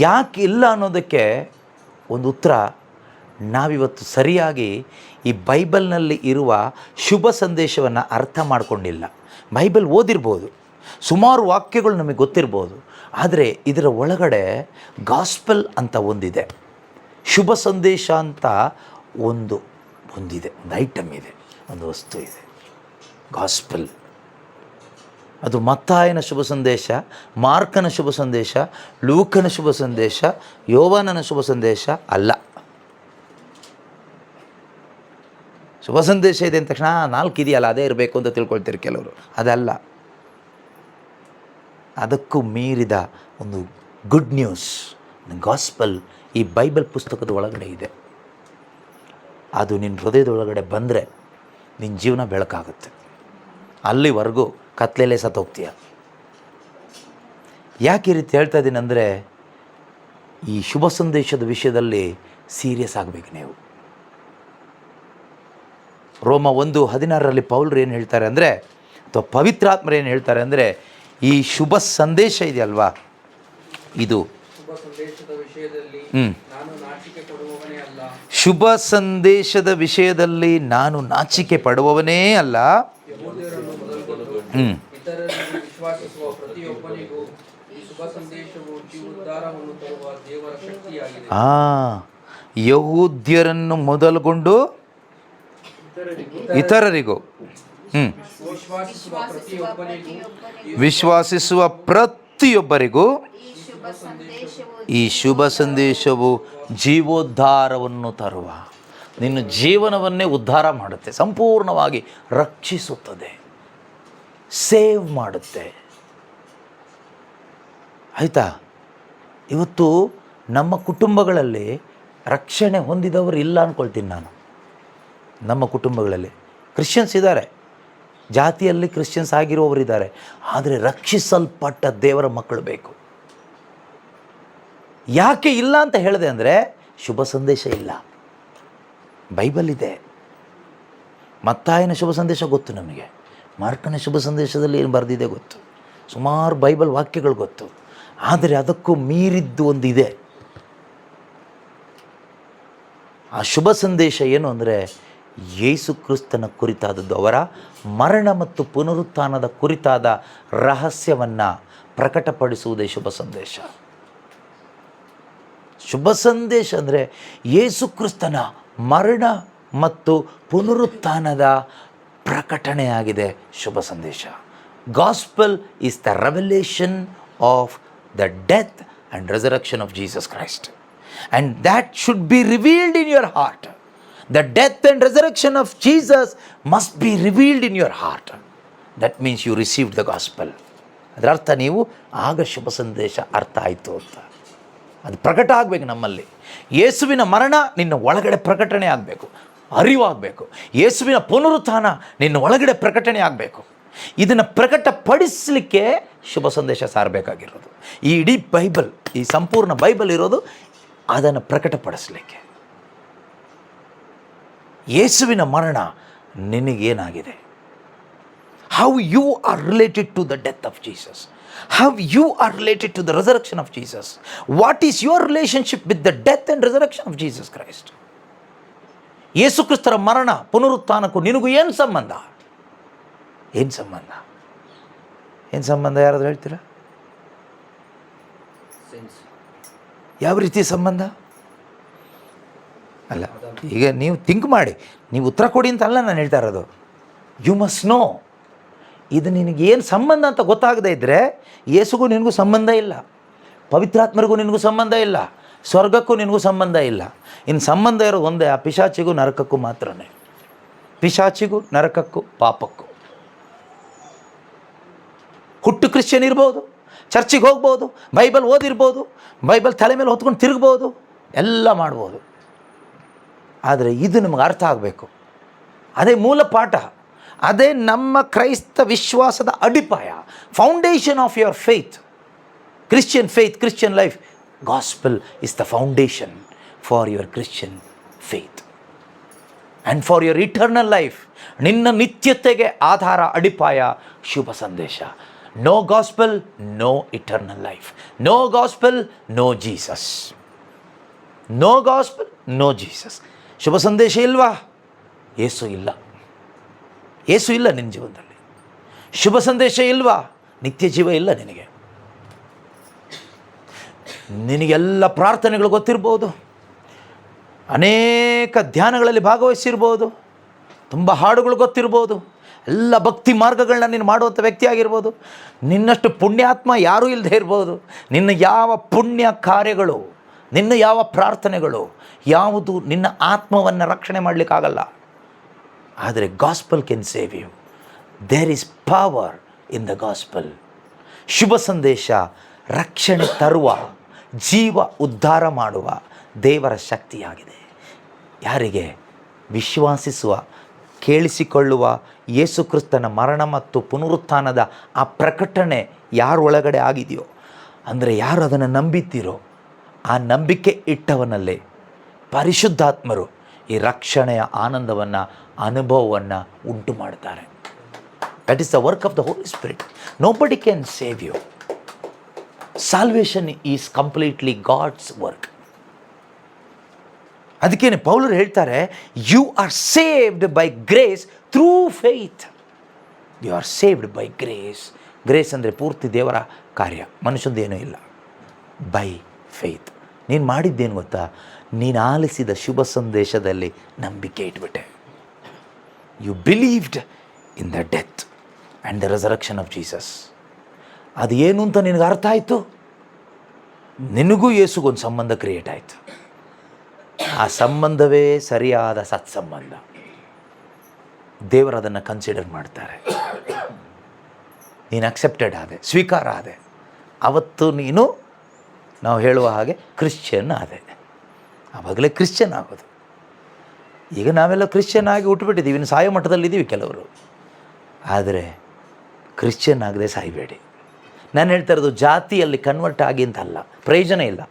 ಯಾಕೆ ಇಲ್ಲ ಅನ್ನೋದಕ್ಕೆ ಒಂದು ಉತ್ತರ ನಾವಿವತ್ತು ಸರಿಯಾಗಿ ಈ ಬೈಬಲ್ನಲ್ಲಿ ಇರುವ ಶುಭ ಸಂದೇಶವನ್ನು ಅರ್ಥ ಮಾಡಿಕೊಂಡಿಲ್ಲ. ಬೈಬಲ್ ಓದಿರ್ಬೋದು, ಸುಮಾರು ವಾಕ್ಯಗಳು ನಮಗೆ ಗೊತ್ತಿರ್ಬೋದು, ಆದರೆ ಇದರ ಒಳಗಡೆ ಗಾಸ್ಪಲ್ ಅಂತ ಒಂದಿದೆ, ಶುಭ ಸಂದೇಶ ಅಂತ ಒಂದಿದೆ, ಒಂದು ಐಟಮ್ ಇದೆ, ಒಂದು ವಸ್ತು ಇದೆ, ಗಾಸ್ಪಲ್. ಅದು ಮತ್ತಾಯನ ಶುಭ ಸಂದೇಶ, ಮಾರ್ಕನ ಶುಭ ಸಂದೇಶ, ಲೂಕನ ಶುಭ ಸಂದೇಶ, ಯೋವಾನನ ಶುಭ ಸಂದೇಶ ಅಲ್ಲ. ಶುಭ ಸಂದೇಶ ಇದೆ ಅಂದ ತಕ್ಷಣ 4 ಇದೆಯಲ್ಲ ಅದೇ ಇರಬೇಕು ಅಂತ ತಿಳ್ಕೊಳ್ತೀರಿ ಕೆಲವರು. ಅದಲ್ಲ, ಅದಕ್ಕೂ ಮೀರಿದ ಒಂದು ಗುಡ್ ನ್ಯೂಸ್, ಗಾಸ್ಪಲ್ ಈ ಬೈಬಲ್ ಪುಸ್ತಕದ ಒಳಗಡೆ ಇದೆ. ಅದು ನಿನ್ನ ಹೃದಯದೊಳಗಡೆ ಬಂದರೆ ನಿನ್ನ ಜೀವನ ಬೆಳಕಾಗುತ್ತೆ. ಅಲ್ಲಿವರೆಗೂ ಕತ್ಲೆಯಲ್ಲೇ ಸತ್ತೋಗ್ತೀಯ. ಯಾಕೆ ಈ ರೀತಿ ಹೇಳ್ತಾ ಇದ್ದೀನಿ ಅಂದರೆ, ಈ ಶುಭ ಸಂದೇಶದ ವಿಷಯದಲ್ಲಿ ಸೀರಿಯಸ್ ಆಗಬೇಕು ನೀವು. ರೋಮ 1:16 ಪೌಲರು ಏನು ಹೇಳ್ತಾರೆ ಅಂದರೆ, ಅಥವಾ ಪವಿತ್ರಾತ್ಮರು ಏನು ಹೇಳ್ತಾರೆ ಅಂದರೆ, ಈ ಶುಭ ಸಂದೇಶ ಇದೆಯಲ್ವಾ, ಇದು ಶುಭ ಸಂದೇಶದ ವಿಷಯದಲ್ಲಿ ನಾನು ನಾಚಿಕೆ ಪಡುವವನೇ ಅಲ್ಲ. ಯಹೂದ್ಯರನ್ನು ಮೊದಲುಗೊಂಡು ಇತರರಿಗೂ ವಿಶ್ವಾಸಿಸುವ ಪ್ರತಿಯೊಬ್ಬರಿಗೂ ಈ ಶುಭ ಸಂದೇಶವು ಜೀವೋದ್ಧಾರವನ್ನು ತರುವ, ನಿನ್ನ ಜೀವನವನ್ನೇ ಉದ್ಧಾರ ಮಾಡುತ್ತೆ, ಸಂಪೂರ್ಣವಾಗಿ ರಕ್ಷಿಸುತ್ತದೆ, ಸೇವ್ ಮಾಡುತ್ತೆ. ಆಯಿತಾ? ಇವತ್ತು ನಮ್ಮ ಕುಟುಂಬಗಳಲ್ಲಿ ರಕ್ಷಣೆ ಹೊಂದಿದವರು ಇಲ್ಲ ಅಂದ್ಕೊಳ್ತೀನಿ ನಾನು. ನಮ್ಮ ಕುಟುಂಬಗಳಲ್ಲಿ ಕ್ರಿಶ್ಚಿಯನ್ಸ್ ಇದ್ದಾರೆ, ಜಾತಿಯಲ್ಲಿ ಕ್ರಿಶ್ಚಿಯನ್ಸ್ ಆಗಿರುವವರಿದ್ದಾರೆ, ಆದರೆ ರಕ್ಷಿಸಲ್ಪಟ್ಟ ದೇವರ ಮಕ್ಕಳು ಬೇಕು. ಯಾಕೆ ಇಲ್ಲ ಅಂತ ಹೇಳಿದೆ ಅಂದರೆ, ಶುಭ ಸಂದೇಶ ಇಲ್ಲ. ಬೈಬಲ್ ಇದೆ, ಮತ್ತಾಯನ ಶುಭ ಸಂದೇಶ ಗೊತ್ತು ನಮಗೆ, ಮಾರ್ಕನ ಶುಭ ಸಂದೇಶದಲ್ಲಿ ಏನು ಬರೆದಿದೆ ಗೊತ್ತು, ಸುಮಾರು ಬೈಬಲ್ ವಾಕ್ಯಗಳು ಗೊತ್ತು, ಆದರೆ ಅದಕ್ಕೂ ಮೀರಿದ್ದು ಒಂದಿದೆ. ಆ ಶುಭ ಸಂದೇಶ ಏನು ಅಂದರೆ, ಯೇಸು ಕ್ರಿಸ್ತನ ಕುರಿತಾದದ್ದು, ಅವರ ಮರಣ ಮತ್ತು ಪುನರುತ್ಥಾನದ ಕುರಿತಾದ ರಹಸ್ಯವನ್ನು ಪ್ರಕಟಪಡಿಸುವುದೇ ಶುಭ ಸಂದೇಶ. ಶುಭ ಸಂದೇಶ ಅಂದರೆ ಯೇಸು ಕ್ರಿಸ್ತನ ಮರಣ ಮತ್ತು ಪುನರುತ್ಥಾನದ ಪ್ರಕಟಣೆಯಾಗಿದೆ ಶುಭ ಸಂದೇಶ. Gospel is the revelation of the death and resurrection of Jesus Christ, and that should be revealed in your heart. The death and resurrection of Jesus must be revealed in your heart. That means you received the gospel. ಅದರ ಅರ್ಥ ನೀವು ಆಗ ಶುಭ ಸಂದೇಶ ಅರ್ಥ ಆಯಿತು ಅಂತ. ಅದು ಪ್ರಕಟ ಆಗಬೇಕು ನಮ್ಮಲ್ಲಿ. ಯೇಸುವಿನ ಮರಣ ನಿನ್ನ ಒಳಗಡೆ ಪ್ರಕಟಣೆ ಆಗಬೇಕು, ಅರಿವಾಗಬೇಕು. ಯೇಸುವಿನ ಪುನರುತ್ಥಾನ ನಿನ್ನ ಒಳಗಡೆ ಪ್ರಕಟಣೆ ಆಗಬೇಕು. ಇದನ್ನು ಪ್ರಕಟಪಡಿಸಲಿಕ್ಕೆ ಶುಭ ಸಂದೇಶ ಸಾರಬೇಕಾಗಿರೋದು. ಈ ಇಡೀ ಬೈಬಲ್, ಈ ಸಂಪೂರ್ಣ ಬೈಬಲ್ ಇರೋದು ಅದನ್ನು ಪ್ರಕಟಪಡಿಸಲಿಕ್ಕೆ. ಯೇಸುವಿನ ಮರಣ ನಿನಗೇನಾಗಿದೆ? How you are related to the death of Jesus, how you are related to the resurrection of Jesus. What is your relationship with the death and resurrection of Jesus Christ? Yesu ಕ್ರಿಸ್ತರ ಮರಣ ಪುನರುತ್ಥಾನಕ್ಕೂ ನಿನಗೂ ಏನು ಸಂಬಂಧ? ಏನು ಸಂಬಂಧ? ಏನು ಸಂಬಂಧ? ಯಾರಾದರೂ ಹೇಳ್ತೀರಾ? ಯಾವ ರೀತಿ ಸಂಬಂಧ? ಅಲ್ಲ, ಈಗ ನೀವು ಥಿಂಕ್ ಮಾಡಿ, ನೀವು ಉತ್ತರ ಕೊಡಿ ಅಂತ ಅಲ್ಲ ನಾನು ಹೇಳ್ತಾ ಇರೋದು. You must know. ಇದು ನಿನಗೇನು ಸಂಬಂಧ ಅಂತ ಗೊತ್ತಾಗದೇ ಇದ್ದರೆ, ಯೇಸುಗೂ ನಿನಗೂ ಸಂಬಂಧ ಇಲ್ಲ, ಪವಿತ್ರಾತ್ಮರಿಗೂ ನಿನಗೂ ಸಂಬಂಧ ಇಲ್ಲ, ಸ್ವರ್ಗಕ್ಕೂ ನಿನಗೂ ಸಂಬಂಧ ಇಲ್ಲ. ಇನ್ನು ಸಂಬಂಧ ಇರೋದು ಒಂದೇ, ಆ ಪಿಶಾಚಿಗೂ ನರಕಕ್ಕೂ ಮಾತ್ರನೇ. ಪಿಶಾಚಿಗೂ ನರಕಕ್ಕೂ ಪಾಪಕ್ಕೂ. ಹುಟ್ಟು ಕ್ರಿಶ್ಚಿಯನ್ ಇರ್ಬೋದು, ಚರ್ಚಿಗೆ ಹೋಗ್ಬೋದು, ಬೈಬಲ್ ಓದಿರ್ಬೋದು, ಬೈಬಲ್ ತಲೆ ಮೇಲೆ ಹೊತ್ಕೊಂಡು ತಿರುಗ್ಬೋದು, ಎಲ್ಲ ಮಾಡ್ಬೋದು. ಆದರೆ ಇದು ನಮಗೆ ಅರ್ಥ ಆಗಬೇಕು. ಅದೇ ಮೂಲ ಪಾಠ, ಅದೇ ನಮ್ಮ ಕ್ರೈಸ್ತ ವಿಶ್ವಾಸದ ಅಡಿಪಾಯ, foundation of your faith. Christian faith, Christian life, gospel is the foundation for your Christian faith and for your eternal life. ನಿನ್ನ ನಿತ್ಯತೆಗೆ ಆಧಾರ, ಅಡಿಪಾಯ ಶುಭ ಸಂದೇಶ. No gospel, no eternal life. No gospel, no Jesus. No gospel, no Jesus. ಶುಭ ಸಂದೇಶ ಇಲ್ವಾ? ಯೇಸು ಇಲ್ಲ. ಯೇಸು ಇಲ್ಲ ನಿನ್ನ ಜೀವನದಲ್ಲಿ. ಶುಭ ಸಂದೇಶ ಇಲ್ವಾ? ನಿತ್ಯ ಜೀವ ಇಲ್ಲ ನಿನಗೆ. ನಿನಗೆಲ್ಲ ಪ್ರಾರ್ಥನೆಗಳು ಗೊತ್ತಿರ್ಬೋದು, ಅನೇಕ ಧ್ಯಾನಗಳಲ್ಲಿ ಭಾಗವಹಿಸಿರ್ಬೋದು, ತುಂಬ ಹಾಡುಗಳು ಗೊತ್ತಿರ್ಬೋದು, ಎಲ್ಲ ಭಕ್ತಿ ಮಾರ್ಗಗಳನ್ನ ನೀನು ಮಾಡುವಂಥ ವ್ಯಕ್ತಿ ಆಗಿರ್ಬೋದು. ನಿನ್ನಷ್ಟು ಪುಣ್ಯಾತ್ಮ ಯಾರೂ ಇಲ್ಲದೆ ಇರ್ಬೋದು. ನಿನ್ನ ಯಾವ ಪುಣ್ಯ ಕಾರ್ಯಗಳು, ನಿನ್ನ ಯಾವ ಪ್ರಾರ್ಥನೆಗಳು, ಯಾವುದು ನಿನ್ನ ಆತ್ಮವನ್ನು ರಕ್ಷಣೆ ಮಾಡಲಿಕ್ಕಾಗಲ್ಲ. ಆದರೆ gospel can save you. There is power in the gospel. ಶುಭ ಸಂದೇಶ ರಕ್ಷಣೆ ತರುವ, ಜೀವ ಉದ್ಧಾರ ಮಾಡುವ ದೇವರ ಶಕ್ತಿಯಾಗಿದೆ. ಯಾರಿಗೆ? ವಿಶ್ವಾಸಿಸುವ, ಕೇಳಿಸಿಕೊಳ್ಳುವ ಯೇಸು ಕ್ರಿಸ್ತನ ಮರಣ ಮತ್ತು ಪುನರುತ್ಥಾನದ ಆ ಪ್ರಕಟಣೆ ಯಾರೊಳಗಡೆ ಆಗಿದೆಯೋ, ಅಂದರೆ ಯಾರು ಅದನ್ನು ನಂಬಿದ್ದೀರೋ, ಆ ನಂಬಿಕೆ ಇಟ್ಟವನಲ್ಲೇ ಪರಿಶುದ್ಧಾತ್ಮರು ಈ ರಕ್ಷಣೆಯ ಆನಂದವನ್ನು, ಅನುಭವವನ್ನು ಉಂಟು ಮಾಡ್ತಾರೆ. That is the work of the Holy Spirit. Nobody can save you. Salvation is completely God's work. ಅದಕ್ಕೇನೆ ಪೌಲರು ಹೇಳ್ತಾರೆ, you are saved by grace through faith. You are saved by grace. Grace ಅಂದರೆ ಪೂರ್ತಿ ದೇವರ ಕಾರ್ಯ, ಮನುಷ್ಯಂದೇನೂ ಇಲ್ಲ. By faith. ನೀನು ಮಾಡಿದ್ದೇನು ಗೊತ್ತಾ? ನೀನು ಆಲಿಸಿದ ಶುಭ ಸಂದೇಶದಲ್ಲಿ ನಂಬಿಕೆ ಇಟ್ಬಿಟ್ಟೆ. You believed in the death and the resurrection of Jesus. ಅದು ಏನು ಅಂತ ನಿನಗೆ ಅರ್ಥ ಆಯಿತು. ನಿನಗೂ ಯೇಸುಗೊಂದು ಸಂಬಂಧ ಕ್ರಿಯೇಟ್ ಆಯಿತು. ಆ ಸಂಬಂಧವೇ ಸರಿಯಾದ ಸತ್ಸಂಬಂಧ. ದೇವರು ಅದನ್ನು ಕನ್ಸಿಡರ್ ಮಾಡ್ತಾರೆ. ನೀನು ಅಕ್ಸೆಪ್ಟೆಡ್ ಆದೆ, ಸ್ವೀಕಾರ ಆದೆ, ಅವತ್ತು ನೀನು, ನಾವು ಹೇಳುವ ಹಾಗೆ, ಕ್ರಿಶ್ಚಿಯನ್ ಆದೆ. ಆವಾಗಲೇ ಕ್ರಿಶ್ಚಿಯನ್ ಆಗೋದು. ಈಗ ನಾವೆಲ್ಲ ಕ್ರಿಶ್ಚಿಯನ್ ಆಗಿ ಹುಟ್ಟುಬಿಟ್ಟಿದ್ದೀವಿ, ಇನ್ನು ಸಾಯೋ ಮಟ್ಟದಲ್ಲಿದ್ದೀವಿ ಕೆಲವರು. ಆದರೆ ಕ್ರಿಶ್ಚಿಯನ್ ಆಗದೆ ಸಾಯಬೇಡಿ. ನಾನು ಹೇಳ್ತಾ ಇರೋದು ಜಾತಿಯಲ್ಲಿ ಕನ್ವರ್ಟ್ ಆಗಿ ಅಂತಲ್ಲ, ಪ್ರಯೋಜನ ಇಲ್ಲ.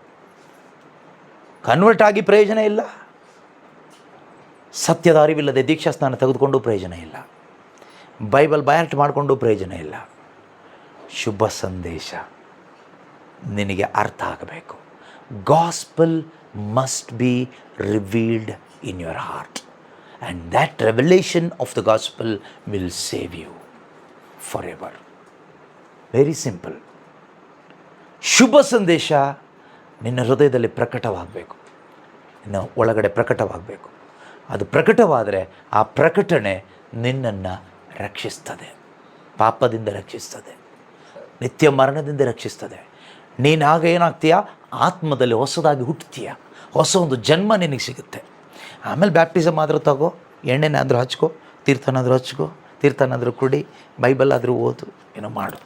ಕನ್ವರ್ಟ್ ಆಗಿ ಪ್ರಯೋಜನ ಇಲ್ಲ. ಸತ್ಯದ ಅರಿವಿಲ್ಲದೆ ದೀಕ್ಷಾಸ್ನಾನ ತೆಗೆದುಕೊಂಡು ಪ್ರಯೋಜನ ಇಲ್ಲ. ಬೈಬಲ್ ಬಯಾರ್ಟ್ ಮಾಡಿಕೊಂಡು ಪ್ರಯೋಜನ ಇಲ್ಲ. ಶುಭ ಸಂದೇಶ ನಿನಗೆ ಅರ್ಥ ಆಗಬೇಕು. Gospel must be revealed in your heart and that revelation of the gospel will save you forever. Very simple. ಶುಭ ಸಂದೇಶ ನಿನ್ನ ಹೃದಯದಲ್ಲಿ ಪ್ರಕಟವಾಗಬೇಕು, ನಿನ್ನ ಒಳಗಡೆ ಪ್ರಕಟವಾಗಬೇಕು. ಅದು ಪ್ರಕಟವಾದರೆ ಆ ಪ್ರಕಟಣೆ ನಿನ್ನನ್ನು ರಕ್ಷಿಸ್ತದೆ, ಪಾಪದಿಂದ ರಕ್ಷಿಸ್ತದೆ, ನಿತ್ಯ ಮರಣದಿಂದ ರಕ್ಷಿಸ್ತದೆ. ನೀನಾಗ ಏನಾಗ್ತೀಯ? ಆತ್ಮದಲ್ಲಿ ಹೊಸದಾಗಿ ಹುಟ್ಟುತ್ತೀಯ. ಹೊಸ ಒಂದು ಜನ್ಮ ನಿನಗೆ ಸಿಗುತ್ತೆ. ಆಮೇಲೆ ಬ್ಯಾಪ್ಟಿಸಮ್ ಆದರೂ ತಗೋ, ಎಣ್ಣೆನಾದರೂ ಹಚ್ಕೋ, ತೀರ್ಥನಾದರೂ ಹಚ್ಕೋ, ತೀರ್ಥನಾದರೂ ಕುಡಿ, ಬೈಬಲ್ ಆದರೂ ಓದು, ಏನೋ ಮಾಡು,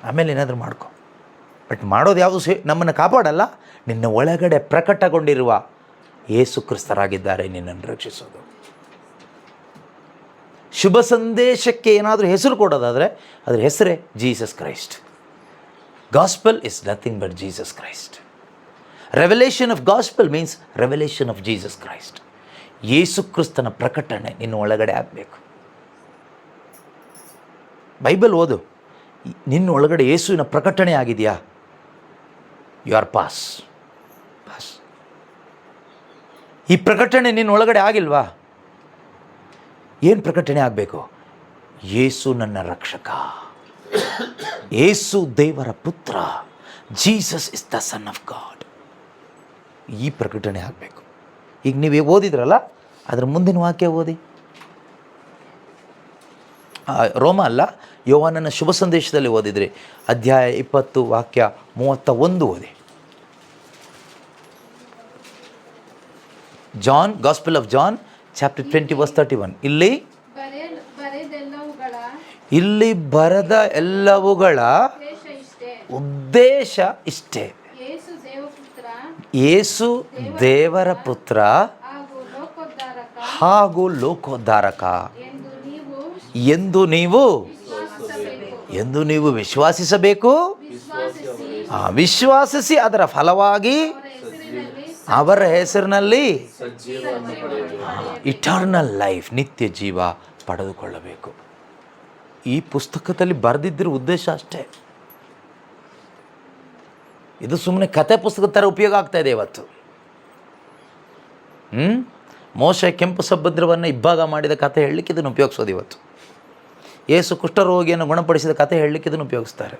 ಆಮೇಲೆ ಏನಾದರೂ ಮಾಡ್ಕೊ. ಬಟ್ ಮಾಡೋದು ಯಾವುದು ನಮ್ಮನ್ನು ಕಾಪಾಡಲ್ಲ. ನಿನ್ನ ಒಳಗಡೆ ಪ್ರಕಟಗೊಂಡಿರುವ ಯೇಸು ಕ್ರಿಸ್ತರಾಗಿದ್ದಾರೆ ನಿನ್ನನ್ನು ರಕ್ಷಿಸೋದು. ಶುಭ ಸಂದೇಶಕ್ಕೆ ಏನಾದರೂ ಹೆಸರು ಕೊಡೋದಾದರೆ ಅದರ ಹೆಸರೇ Jesus Christ. Gospel is nothing but Jesus Christ. Revelation of gospel means revelation of Jesus Christ. Yesu ಕ್ರಿಸ್ತನ ಪ್ರಕಟಣೆ ನಿನ್ನ ಒಳಗಡೆ ಆಗಬೇಕು. ಬೈಬಲ್ ಓದು, ನಿನ್ನ ಒಳಗಡೆ ಯೇಸುವಿನ ಪ್ರಕಟಣೆ ಆಗಿದೆಯಾ? You are pass. ಈ ಪ್ರಕಟಣೆ ನಿನ್ನ ಒಳಗಡೆ ಆಗಿಲ್ವಾ? ಏನು ಪ್ರಕಟಣೆ ಆಗಬೇಕು? ಯೇಸು ನನ್ನ ರಕ್ಷಕ, ಯೇಸು ದೇವರ ಪುತ್ರ, Jesus is the son of god. ಈ ಪ್ರಕಟಣೆ ಆಗಬೇಕು. ಈಗ ನೀವು ಓದಿದ್ರಲ್ಲ, ಅದರ ಮುಂದಿನ ವಾಕ್ಯ ಓದಿ. ರೋಮ ಅಲ್ಲ, ಯೋಹಾನನ ಶುಭ ಸಂದೇಶದಲ್ಲಿ ಓದಿದ್ರಿ, ಅಧ್ಯಾಯ 20 ವಾಕ್ಯ 31 ಓದಿ. John, gospel of John chapter 20 verse 31. ಇಲ್ಲಿ ಬರೆದ ಎಲ್ಲವುಗಳ ಉದ್ದೇಶ ಇಷ್ಟೇ. ಯೇಸು ದೇವರ ಪುತ್ರ ಹಾಗೂ ಲೋಕೋದ್ಧಾರಕ ಎಂದು ನೀವು ವಿಶ್ವಾಸಿಸಬೇಕು. ವಿಶ್ವಾಸಿಸಿ ಅದರ ಫಲವಾಗಿ ಅವರ ಹೆಸರಿನಲ್ಲಿ ಇಟರ್ನಲ್ ಲೈಫ್, ನಿತ್ಯ ಜೀವ ಪಡೆದುಕೊಳ್ಳಬೇಕು. ಈ ಪುಸ್ತಕದಲ್ಲಿ ಬರೆದಿದ್ದಿರೋ ಉದ್ದೇಶ ಅಷ್ಟೇ. ಇದು ಸುಮ್ಮನೆ ಕತೆ ಪುಸ್ತಕದ ಥರ ಉಪಯೋಗ ಆಗ್ತಾಯಿದೆ ಇವತ್ತು. ಮೋಶೆ ಕೆಂಪು ಸಮುದ್ರವನ್ನು ಇಬ್ಬಾಗ ಮಾಡಿದ ಕತೆ ಹೇಳಲಿಕ್ಕೆ ಇದನ್ನು ಉಪಯೋಗಿಸೋದು ಇವತ್ತು. ಯೇಸು ಕುಷ್ಠರೋಗಿಯನ್ನು ಗುಣಪಡಿಸಿದ ಕತೆ ಹೇಳಲಿಕ್ಕೆ ಇದನ್ನು ಉಪಯೋಗಿಸ್ತಾರೆ.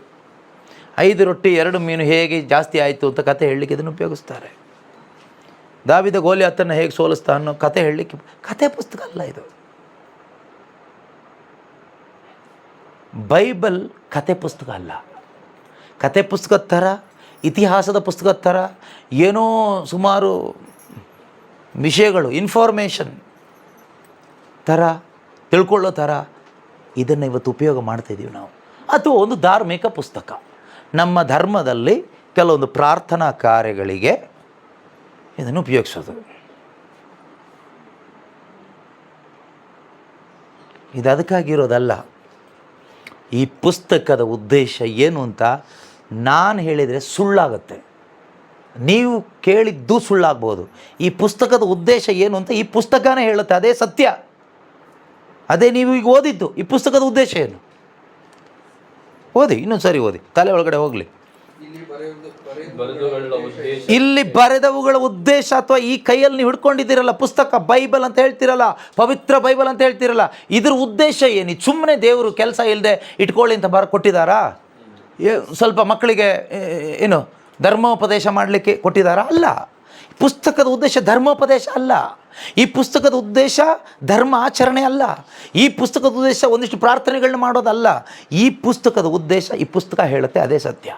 5 ರೊಟ್ಟಿ 2 ಮೀನು ಹೇಗೆ ಜಾಸ್ತಿ ಆಯಿತು ಅಂತ ಕತೆ ಹೇಳಲಿಕ್ಕೆ ಇದನ್ನು ಉಪಯೋಗಿಸ್ತಾರೆ. ದಾವಿದ ಗೋಲಿಯಾತನ್ನು ಹೇಗೆ ಸೋಲಿಸ್ತಾ ಅನ್ನೋ ಕತೆ ಹೇಳಲಿಕ್ಕೆ. ಕತೆ ಪುಸ್ತಕ ಅಲ್ಲ ಇದು. ಬೈಬಲ್ ಕತೆ ಪುಸ್ತಕ ಅಲ್ಲ. ಕತೆ ಪುಸ್ತಕದ ಥರ, ಇತಿಹಾಸದ ಪುಸ್ತಕದ ಥರ ಏನೋ ಸುಮಾರು ವಿಷಯಗಳು, ಇನ್ಫಾರ್ಮೇಷನ್ ಥರ ತಿಳ್ಕೊಳ್ಳೋ ಥರ ಇದನ್ನು ಇವತ್ತು ಉಪಯೋಗ ಮಾಡ್ತಾಯಿದ್ದೀವಿ ನಾವು. ಅಥವಾ ಒಂದು ಧಾರ್ಮಿಕ ಪುಸ್ತಕ. ನಮ್ಮ ಧರ್ಮದಲ್ಲಿ ಕೆಲವೊಂದು ಪ್ರಾರ್ಥನಾ ಕಾರ್ಯಗಳಿಗೆ ಇದನ್ನು ಉಪಯೋಗಿಸೋದು. ಇದು ಅದಕ್ಕಾಗಿರೋದಲ್ಲ. ಈ ಪುಸ್ತಕದ ಉದ್ದೇಶ ಏನು ಅಂತ ನಾನು ಹೇಳಿದರೆ ಸುಳ್ಳಾಗುತ್ತೆ. ನೀವು ಕೇಳಿದ್ದು ಸುಳ್ಳಾಗ್ಬೋದು. ಈ ಪುಸ್ತಕದ ಉದ್ದೇಶ ಏನು ಅಂತ ಈ ಪುಸ್ತಕನೇ ಹೇಳುತ್ತೆ. ಅದೇ ಸತ್ಯ. ಅದೇ ನೀವು ಈಗ ಓದಿದ್ದು. ಈ ಪುಸ್ತಕದ ಉದ್ದೇಶ ಏನು? ಓದಿ, ಇನ್ನೊಂದು ಸರಿ ಓದಿ, ತಲೆ ಒಳಗಡೆ ಹೋಗಲಿ. ಇಲ್ಲಿ ಬರೆದವುಗಳ ಉದ್ದೇಶ, ಅಥವಾ ಈ ಕೈಯಲ್ಲಿ ನೀವು ಹಿಡ್ಕೊಂಡಿದ್ದೀರಲ್ಲ ಪುಸ್ತಕ, ಬೈಬಲ್ ಅಂತ ಹೇಳ್ತಿರಲ್ಲ, ಪವಿತ್ರ ಬೈಬಲ್ ಅಂತ ಹೇಳ್ತಿರಲ್ಲ, ಇದ್ರ ಉದ್ದೇಶ ಏನು? ಸುಮ್ಮನೆ ದೇವರು ಕೆಲಸ ಇಲ್ಲದೆ ಇಟ್ಕೊಳ್ಳಿ ಅಂತ ಕೊಟ್ಟಿದ್ದಾರಾ? ಸ್ವಲ್ಪ ಮಕ್ಕಳಿಗೆ ಏನು ಧರ್ಮೋಪದೇಶ ಮಾಡಲಿಕ್ಕೆ ಕೊಟ್ಟಿದ್ದಾರಾ? ಅಲ್ಲ. ಪುಸ್ತಕದ ಉದ್ದೇಶ ಧರ್ಮೋಪದೇಶ ಅಲ್ಲ. ಈ ಪುಸ್ತಕದ ಉದ್ದೇಶ ಧರ್ಮ ಆಚರಣೆ ಅಲ್ಲ. ಈ ಪುಸ್ತಕದ ಉದ್ದೇಶ ಒಂದಿಷ್ಟು ಪ್ರಾರ್ಥನೆಗಳನ್ನ ಮಾಡೋದಲ್ಲ. ಈ ಪುಸ್ತಕದ ಉದ್ದೇಶ, ಈ ಪುಸ್ತಕ ಹೇಳುತ್ತೆ, ಅದೇ ಸತ್ಯ.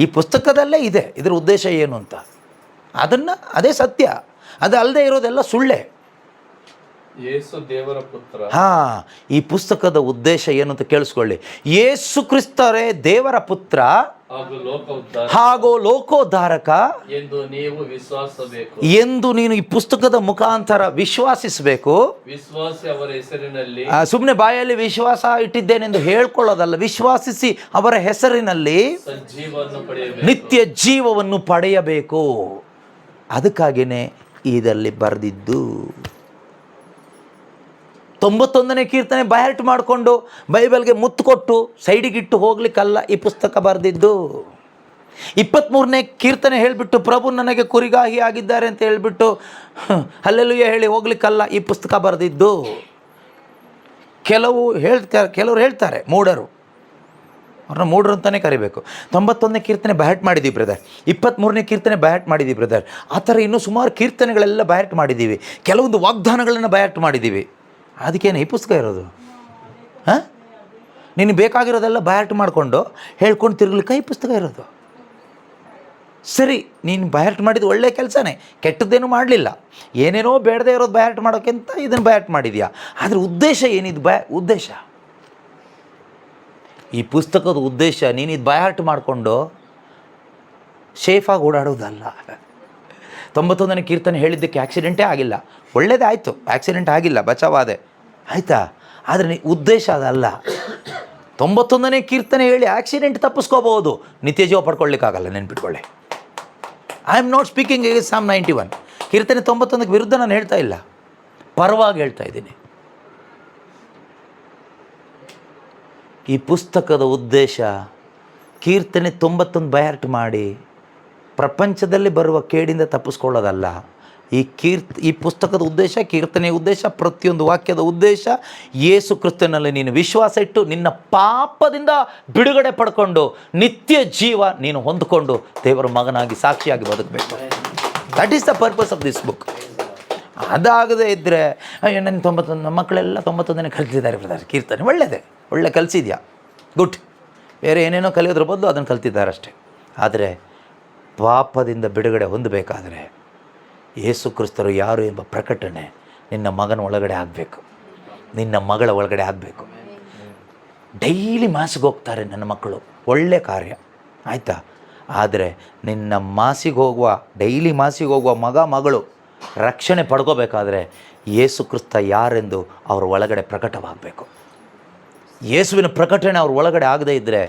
ಈ ಪುಸ್ತಕದಲ್ಲೇ ಇದೆ ಇದರ ಉದ್ದೇಶ ಏನು ಅಂತ. ಅದನ್ನು ಅದೇ ಸತ್ಯ. ಅದು ಅಲ್ಲದೆ ಇರೋದೆಲ್ಲ ಸುಳ್ಳೆ. ಯೇಸು ದೇವರ ಪುತ್ರ. ಈ ಪುಸ್ತಕದ ಉದ್ದೇಶ ಏನು ಅಂತ ಕೇಳಿಸ್ಕೊಳ್ಳಿ. ಯೇಸು ಕ್ರಿಸ್ತರೇ ದೇವರ ಪುತ್ರ ಹಾಗೂ ಲೋಕೋದ್ಧಾರಕ ಎಂದು ನೀನು ಈ ಪುಸ್ತಕದ ಮುಖಾಂತರ ವಿಶ್ವಾಸಿಸಬೇಕು. ಅವರ ಹೆಸರಿನಲ್ಲಿ, ಸುಮ್ಮನೆ ಬಾಯಲ್ಲಿ ವಿಶ್ವಾಸ ಇಟ್ಟಿದ್ದೇನೆಂದು ಹೇಳ್ಕೊಳ್ಳೋದಲ್ಲ. ವಿಶ್ವಾಸಿಸಿ ಅವರ ಹೆಸರಿನಲ್ಲಿ ನಿತ್ಯ ಜೀವವನ್ನು ಪಡೆಯಬೇಕು. ಅದಕ್ಕಾಗಿಯೇ ಇದರಲ್ಲಿ ಬರೆದಿದ್ದು. 91ನೇ ಕೀರ್ತನೆ ಬಯರ್ಟ್ ಮಾಡಿಕೊಂಡು ಬೈಬಲ್ಗೆ ಮುತ್ತು ಕೊಟ್ಟು ಸೈಡಿಗಿಟ್ಟು ಹೋಗ್ಲಿಕ್ಕಲ್ಲ ಈ ಪುಸ್ತಕ ಬರೆದಿದ್ದು. 23ನೇ ಕೀರ್ತನೆ ಹೇಳಿಬಿಟ್ಟು ಪ್ರಭು ನನಗೆ ಕುರಿಗಾಹಿ ಆಗಿದ್ದಾರೆ ಅಂತ ಹೇಳಿಬಿಟ್ಟು ಹಲ್ಲೆಲೂಯಾ ಹೇಳಿ ಹೋಗ್ಲಿಕ್ಕಲ್ಲ ಈ ಪುಸ್ತಕ ಬರೆದಿದ್ದು. ಕೆಲವರು ಹೇಳ್ತಾರೆ ಮೂಢರು, ಅವ್ರನ್ನ ಮೂಢರು ಅಂತಲೇ ಕರಿಬೇಕು. 91ನೇ ಕೀರ್ತನೆ ಬಯರ್ಟ್ ಮಾಡಿದ್ದೀವಿ ಬ್ರದರ್, 23ನೇ ಕೀರ್ತನೆ ಬಯರ್ಟ್ ಮಾಡಿದ್ದೀವಿ ಬ್ರದರ್. ಆ ಥರ ಇನ್ನೂ ಸುಮಾರು ಕೀರ್ತನೆಗಳೆಲ್ಲ ಬಯರ್ಟ್ ಮಾಡಿದ್ದೀವಿ. ಕೆಲವೊಂದು ವಾಗ್ದಾನಗಳನ್ನು ಬಯರ್ಟ್ ಮಾಡಿದ್ದೀವಿ. ಅದಕ್ಕೇನು ಈ ಪುಸ್ತಕ ಇರೋದು? ನಿನಗೆ ಬೇಕಾಗಿರೋದೆಲ್ಲ ಬಯರ್ಟ್ ಮಾಡಿಕೊಂಡು ಹೇಳ್ಕೊಂಡು ತಿರುಗಲಿಕ್ಕೆ ಈ ಪುಸ್ತಕ ಇರೋದು. ಸರಿ, ನೀನು ಬಯರ್ಟ್ ಮಾಡಿದ್ದು ಒಳ್ಳೆ ಕೆಲಸನೇ, ಕೆಟ್ಟದ್ದೇನೂ ಮಾಡಲಿಲ್ಲ. ಏನೇನೋ ಬೇಡದೇ ಇರೋದು ಬಯರ್ಟ್ ಮಾಡೋಕ್ಕಿಂತ ಇದನ್ನು ಬಯರ್ಟ್ ಮಾಡಿದ್ಯಾ. ಆದರೆ ಉದ್ದೇಶ ಏನಿದು? ಉದ್ದೇಶ, ಈ ಪುಸ್ತಕದ ಉದ್ದೇಶ ನೀನಿದು ಬಯರ್ಟ್ ಮಾಡಿಕೊಂಡು ಸೇಫಾಗಿ ಓಡಾಡೋದಲ್ಲ. 91ನೇ ಕೀರ್ತನೆ ಹೇಳಿದ್ದಕ್ಕೆ ಆಕ್ಸಿಡೆಂಟೇ ಆಗಿಲ್ಲ, ಒಳ್ಳೇದೇ ಆಯಿತು, ಆಕ್ಸಿಡೆಂಟ್ ಆಗಿಲ್ಲ, ಬಚಾವಾದೆ, ಆಯಿತಾ. ಆದರೆ ಉದ್ದೇಶ ಅದಲ್ಲ. 91ನೇ ಕೀರ್ತನೆ ಹೇಳಿ ಆಕ್ಸಿಡೆಂಟ್ ತಪ್ಪಿಸ್ಕೋಬಹುದು, ನಿತ್ಯ ಜೀವ ಪಡ್ಕೊಳ್ಳಿಕ್ಕಾಗಲ್ಲ. ನೆನ್ಪಿಟ್ಕೊಳ್ಳಿ. I am not speaking against Psalm 91. ಕೀರ್ತನೆ 91ಕ್ಕೆ ವಿರುದ್ಧ ನಾನು ಹೇಳ್ತಾ ಇಲ್ಲ, ಪರವಾಗಿ ಹೇಳ್ತಾ ಇದ್ದೀನಿ. ಈ ಪುಸ್ತಕದ ಉದ್ದೇಶ ಕೀರ್ತನೆ 91 ಬಯರ್ಟ್ ಮಾಡಿ ಪ್ರಪಂಚದಲ್ಲಿ ಬರುವ ಕೇಡಿಂದ ತಪ್ಪಿಸ್ಕೊಳ್ಳೋದಲ್ಲ. ಈ ಪುಸ್ತಕದ ಉದ್ದೇಶ, ಕೀರ್ತನೆಯ ಉದ್ದೇಶ, ಪ್ರತಿಯೊಂದು ವಾಕ್ಯದ ಉದ್ದೇಶ ಯೇಸು ಕ್ರಿಸ್ತನಲ್ಲಿ ನೀನು ವಿಶ್ವಾಸ ಇಟ್ಟು ನಿನ್ನ ಪಾಪದಿಂದ ಬಿಡುಗಡೆ ಪಡ್ಕೊಂಡು ನಿತ್ಯ ಜೀವ ನೀನು ಹೊಂದಿಕೊಂಡು ದೇವರ ಮಗನಾಗಿ ಸಾಕ್ಷಿಯಾಗಿ ಬದುಕಬೇಕು. That is the purpose of this book. ಅದಾಗದೇ ಇದ್ದರೆ ನನ್ನ 91 ಮಕ್ಕಳೆಲ್ಲ 91ನೇ ಕಲಿತಿದ್ದಾರೆ ಬ್ರದರ್. ಕೀರ್ತನೆ ಒಳ್ಳೆಯದೇ, ಒಳ್ಳೆ ಕಲಿಸಿದ್ಯಾ, ಗುಡ್. ಬೇರೆ ಏನೇನೋ ಕಲಿಯೋದ್ರ ಬದಲು ಅದನ್ನು ಕಲ್ತಿದ್ದಾರೆ ಅಷ್ಟೇ. ಆದರೆ ಪಾಪದಿಂದ ಬಿಡುಗಡೆ ಹೊಂದಬೇಕಾದರೆ ಯೇಸು ಕ್ರಿಸ್ತರು ಯಾರು ಎಂಬ ಪ್ರಕಟಣೆ ನಿನ್ನ ಮಗನ ಒಳಗಡೆ ಆಗಬೇಕು, ನಿನ್ನ ಮಗಳ ಒಳಗಡೆ ಆಗಬೇಕು. ಡೈಲಿ ಮಾಸ್ಗೆ ಹೋಗ್ತಾರೆ ನನ್ನ ಮಕ್ಕಳು, ಒಳ್ಳೆ ಕಾರ್ಯ. ಆಯಿತಾ? ಆದರೆ ನಿನ್ನ ಡೈಲಿ ಮಾಸಿಗೆ ಹೋಗುವ ಮಗ ಮಗಳು ರಕ್ಷಣೆ ಪಡ್ಕೋಬೇಕಾದ್ರೆ ಯೇಸು ಕ್ರಿಸ್ತ ಯಾರೆಂದು ಅವ್ರ ಒಳಗಡೆ ಪ್ರಕಟವಾಗಬೇಕು. ಯೇಸುವಿನ ಪ್ರಕಟಣೆ ಅವ್ರ ಒಳಗಡೆ ಆಗದೇ ಇದ್ದರೆ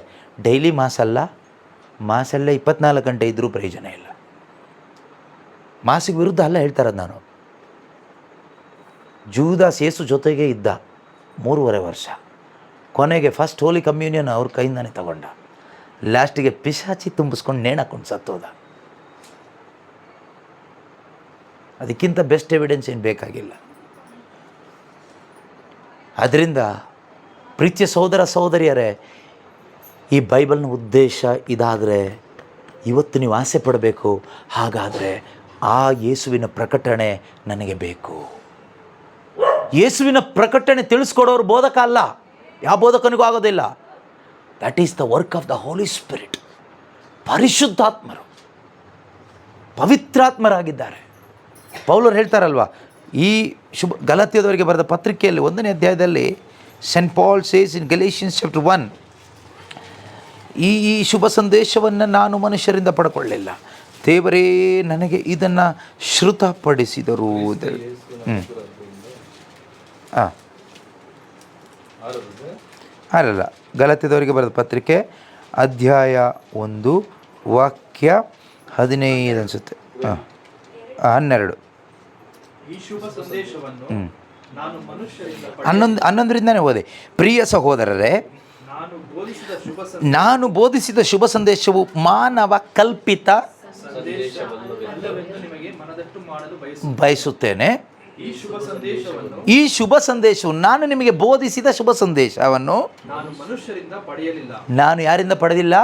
ಡೈಲಿ ಮಾಸಲ್ಲೇ 24 ಗಂಟೆ ಇದ್ದರೂ ಪ್ರಯೋಜನ ಇಲ್ಲ. ಮಾಸಿಗೆ ವಿರುದ್ಧ ಅಲ್ಲ ಹೇಳ್ತಾರದು ನಾನು. ಜೂದಾಸ್ ಯೇಸು ಜೊತೆಗೆ ಇದ್ದ 3.5 ವರ್ಷ. ಕೊನೆಗೆ ಫಸ್ಟ್ ಹೋಲಿ ಕಮ್ಯೂನಿಯನ್ ಅವ್ರ ಕೈಯಿಂದಾನೆ ತಗೊಂಡ. ಲಾಸ್ಟಿಗೆ ಪಿಶಾಚಿ ತುಂಬಿಸ್ಕೊಂಡು ನೇಣಾಕೊಂಡು ಸತ್ತೋದ. ಅದಕ್ಕಿಂತ ಬೆಸ್ಟ್ ಎವಿಡೆನ್ಸ್ ಏನು ಬೇಕಾಗಿಲ್ಲ. ಅದರಿಂದ ಪ್ರೀತಿಯ ಸಹೋದರ ಸಹೋದರಿಯರೇ, ಈ ಬೈಬಲ್ನ ಉದ್ದೇಶ ಇದಾದರೆ ಇವತ್ತು ನೀವು ಆಸೆ ಪಡಬೇಕು. ಹಾಗಾದರೆ ಆ ಯೇಸುವಿನ ಪ್ರಕಟಣೆ ನನಗೆ ಬೇಕು. ಯೇಸುವಿನ ಪ್ರಕಟಣೆ ತಿಳಿಸ್ಕೊಡೋರು ಬೋಧಕ ಅಲ್ಲ, ಯಾವ ಬೋಧಕನಿಗೂ ಆಗೋದಿಲ್ಲ. That is the work of the Holy Spirit. ಪರಿಶುದ್ಧಾತ್ಮರು, ಪವಿತ್ರಾತ್ಮರಾಗಿದ್ದಾರೆ. ಪೌಲರು ಹೇಳ್ತಾರಲ್ವ, ಈ ಗಲಾತ್ಯದವರಿಗೆ ಬರೆದ ಪತ್ರಿಕೆಯಲ್ಲಿ 1ನೇ ಅಧ್ಯಾಯದಲ್ಲಿ saint Paul says in Galatians chapter 1, ಈ ಶುಭ ಸಂದೇಶವನ್ನು ನಾನು ಮನುಷ್ಯರಿಂದ ಪಡ್ಕೊಳ್ಳಿಲ್ಲ, ದೇವರೇ ನನಗೆ ಇದನ್ನು ಶ್ರುತಪಡಿಸಿದರು. ಅಲ್ಲಲ್ಲ, ಗಲಾತ್ಯದವರಿಗೆ ಬರೆದ ಪತ್ರಿಕೆ ಅಧ್ಯಾಯ 1 ವಾಕ್ಯ 15 ಅನಿಸುತ್ತೆ, 12. ಈ ಶುಭ ಸಂದೇಶವನ್ನು ನಾನು ಮನುಷ್ಯರಿಂದ 11ರಿಂದನೇ ಓದಿ. ಪ್ರಿಯ ಸಹೋದರರೇ, ನಾನು ಬೋಧಿಸಿದ ಶುಭ ಸಂದೇಶವು ಮಾನವ ಕಲ್ಪಿತ ನಿಮಗೆ ಮನದಟ್ಟು ಮಾಡಲು ಬಯಸುತ್ತೇನೆ. ಈ ಶುಭ ಸಂದೇಶವನ್ನು ನಾನು ನಿಮಗೆ ಬೋಧಿಸಿದ ಶುಭ ಸಂದೇಶವನ್ನು ನಾನು ಮನುಷ್ಯರಿಂದ ಪಡೆಯಲಿಲ್ಲ. ನಾನು ಯಾರಿಂದ ಪಡೆದಿಲ್ಲ?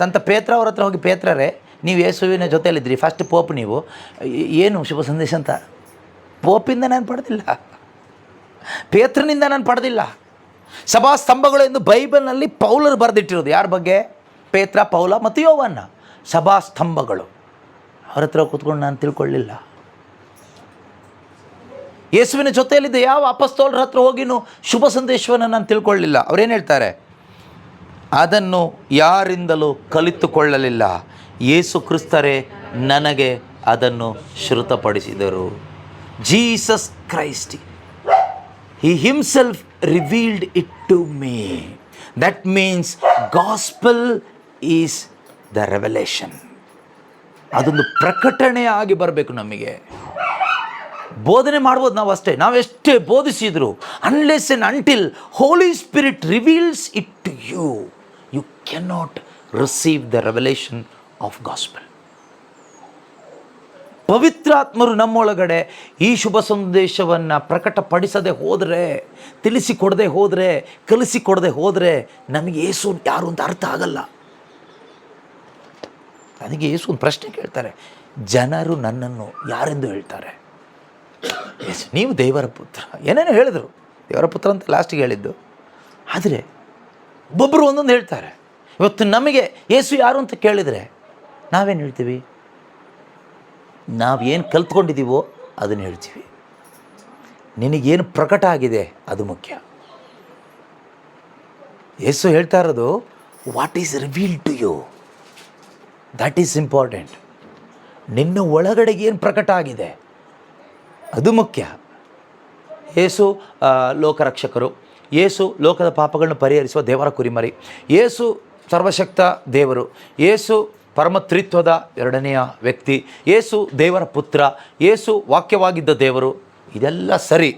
ಸಂತ ಪೇತ್ರ ಅವ್ರ ಹತ್ರ ಹೋಗಿ, ಪೇತ್ರರೇ, ನೀವು ಯೇಸುವಿನ ಜೊತೆಯಲ್ಲಿದ್ದಿರಿ, ಫಸ್ಟ್ ಪೋಪ್ ನೀವು, ಏನು ಶುಭ ಸಂದೇಶ ಅಂತ? ಪೋಪಿಂದ ನಾನು ಪಡೆದಿಲ್ಲ, ಪೇತ್ರನಿಂದ ನಾನು ಪಡೆದಿಲ್ಲ. ಸಭಾ ಸ್ತಂಭಗಳು ಎಂದು ಬೈಬಲ್ನಲ್ಲಿ ಪೌಲರು ಬರೆದಿಟ್ಟಿರೋದು. ಯಾರ ಬಗ್ಗೆ? ಪೇತ್ರ, ಪೌಲ ಮತ್ತು ಯೋವನ್ನ. ಸಭಾ ಸ್ತಂಭಗಳು. ಅವ್ರ ಹತ್ರ ಕೂತ್ಕೊಂಡು ನಾನು ತಿಳ್ಕೊಳ್ಳಿಲ್ಲ. ಯೇಸುವಿನ ಜೊತೆಯಲ್ಲಿದ್ದ ಯಾವ ಅಪಸ್ತೋಲರ ಹತ್ರ ಹೋಗಿನೂ ಶುಭ ಸಂದೇಶವನ್ನು ನಾನು ತಿಳ್ಕೊಳ್ಳಿಲ್ಲ. ಅವರೇನು ಹೇಳ್ತಾರೆ? ಅದನ್ನು ಯಾರಿಂದಲೂ ಕಲಿತುಕೊಳ್ಳಲಿಲ್ಲ, ಯೇಸು ಕ್ರಿಸ್ತರೇ ನನಗೆ ಅದನ್ನು ಶ್ರುತಪಡಿಸಿದರು. Jesus Christ, He himself revealed it to me. That means gospel is the revelation. ಅದೊಂದು ಪ್ರಕಟಣೆ ಆಗಿ ಬರಬೇಕು ನಮಗೆ. ಬೋಧನೆ ಮಾಡ್ಬೋದು ನಾವು ಅಷ್ಟೇ, ನಾವೆಷ್ಟೇ ಬೋಧಿಸಿದ್ರು, unless and until Holy Spirit reveals it to you, you cannot receive the revelation of gospel. ಪವಿತ್ರಾತ್ಮರು ನಮ್ಮೊಳಗಡೆ ಈ ಶುಭ ಸಂದೇಶವನ್ನು ಪ್ರಕಟಪಡಿಸದೆ ಹೋದರೆ, ತಿಳಿಸಿಕೊಡದೆ ಹೋದರೆ, ಕಲಿಸಿಕೊಡದೆ ಹೋದರೆ ನಮಗೆ ಯೇಸು ಯಾರು ಅಂತ ಅರ್ಥ ಆಗಲ್ಲ. ನನಗೆ ಯೇಸು ಒಂದು ಪ್ರಶ್ನೆ ಕೇಳ್ತಾರೆ, ಜನರು ನನ್ನನ್ನು ಯಾರೆಂದು ಹೇಳ್ತಾರೆ? ನೀವು ದೇವರ ಪುತ್ರ, ಏನೇನೋ ಹೇಳಿದರು, ದೇವರ ಪುತ್ರ ಅಂತ ಲಾಸ್ಟಿಗೆ ಹೇಳಿದ್ದು. ಆದರೆ ಒಬ್ಬೊಬ್ಬರು ಒಂದೊಂದು ಹೇಳ್ತಾರೆ. ಇವತ್ತು ನಮಗೆ ಯೇಸು ಯಾರು ಅಂತ ಕೇಳಿದರೆ ನಾವೇನು ಹೇಳ್ತೀವಿ? ನಾವೇನು ಕಲ್ತ್ಕೊಂಡಿದ್ದೀವೋ ಅದನ್ನು ಹೇಳ್ತೀವಿ. ನಿನಗೇನು ಪ್ರಕಟ ಆಗಿದೆ ಅದು ಮುಖ್ಯ. ಯೇಸು ಹೇಳ್ತಾ ಇರೋದು, what is revealed to you, that is important. ನಿನ್ನ ಒಳಗಡೆಗೆ ಏನು ಪ್ರಕಟ ಆಗಿದೆ ಅದು ಮುಖ್ಯ. ಯೇಸು ಲೋಕರಕ್ಷಕರು, ಯೇಸು ಲೋಕದ ಪಾಪಗಳನ್ನು ಪರಿಹರಿಸುವ ದೇವರ ಕುರಿಮರಿ, ಯೇಸು ಸರ್ವಶಕ್ತ ದೇವರು, ಯೇಸು ಪರಮತ್ರಿತ್ವದ 2ನೆಯ ವ್ಯಕ್ತಿ, ಯೇಸು ದೇವರ ಪುತ್ರ, ಯೇಸು ವಾಕ್ಯವಾಗಿದ್ದ ದೇವರು. ಇದೆಲ್ಲ ಸರಿ.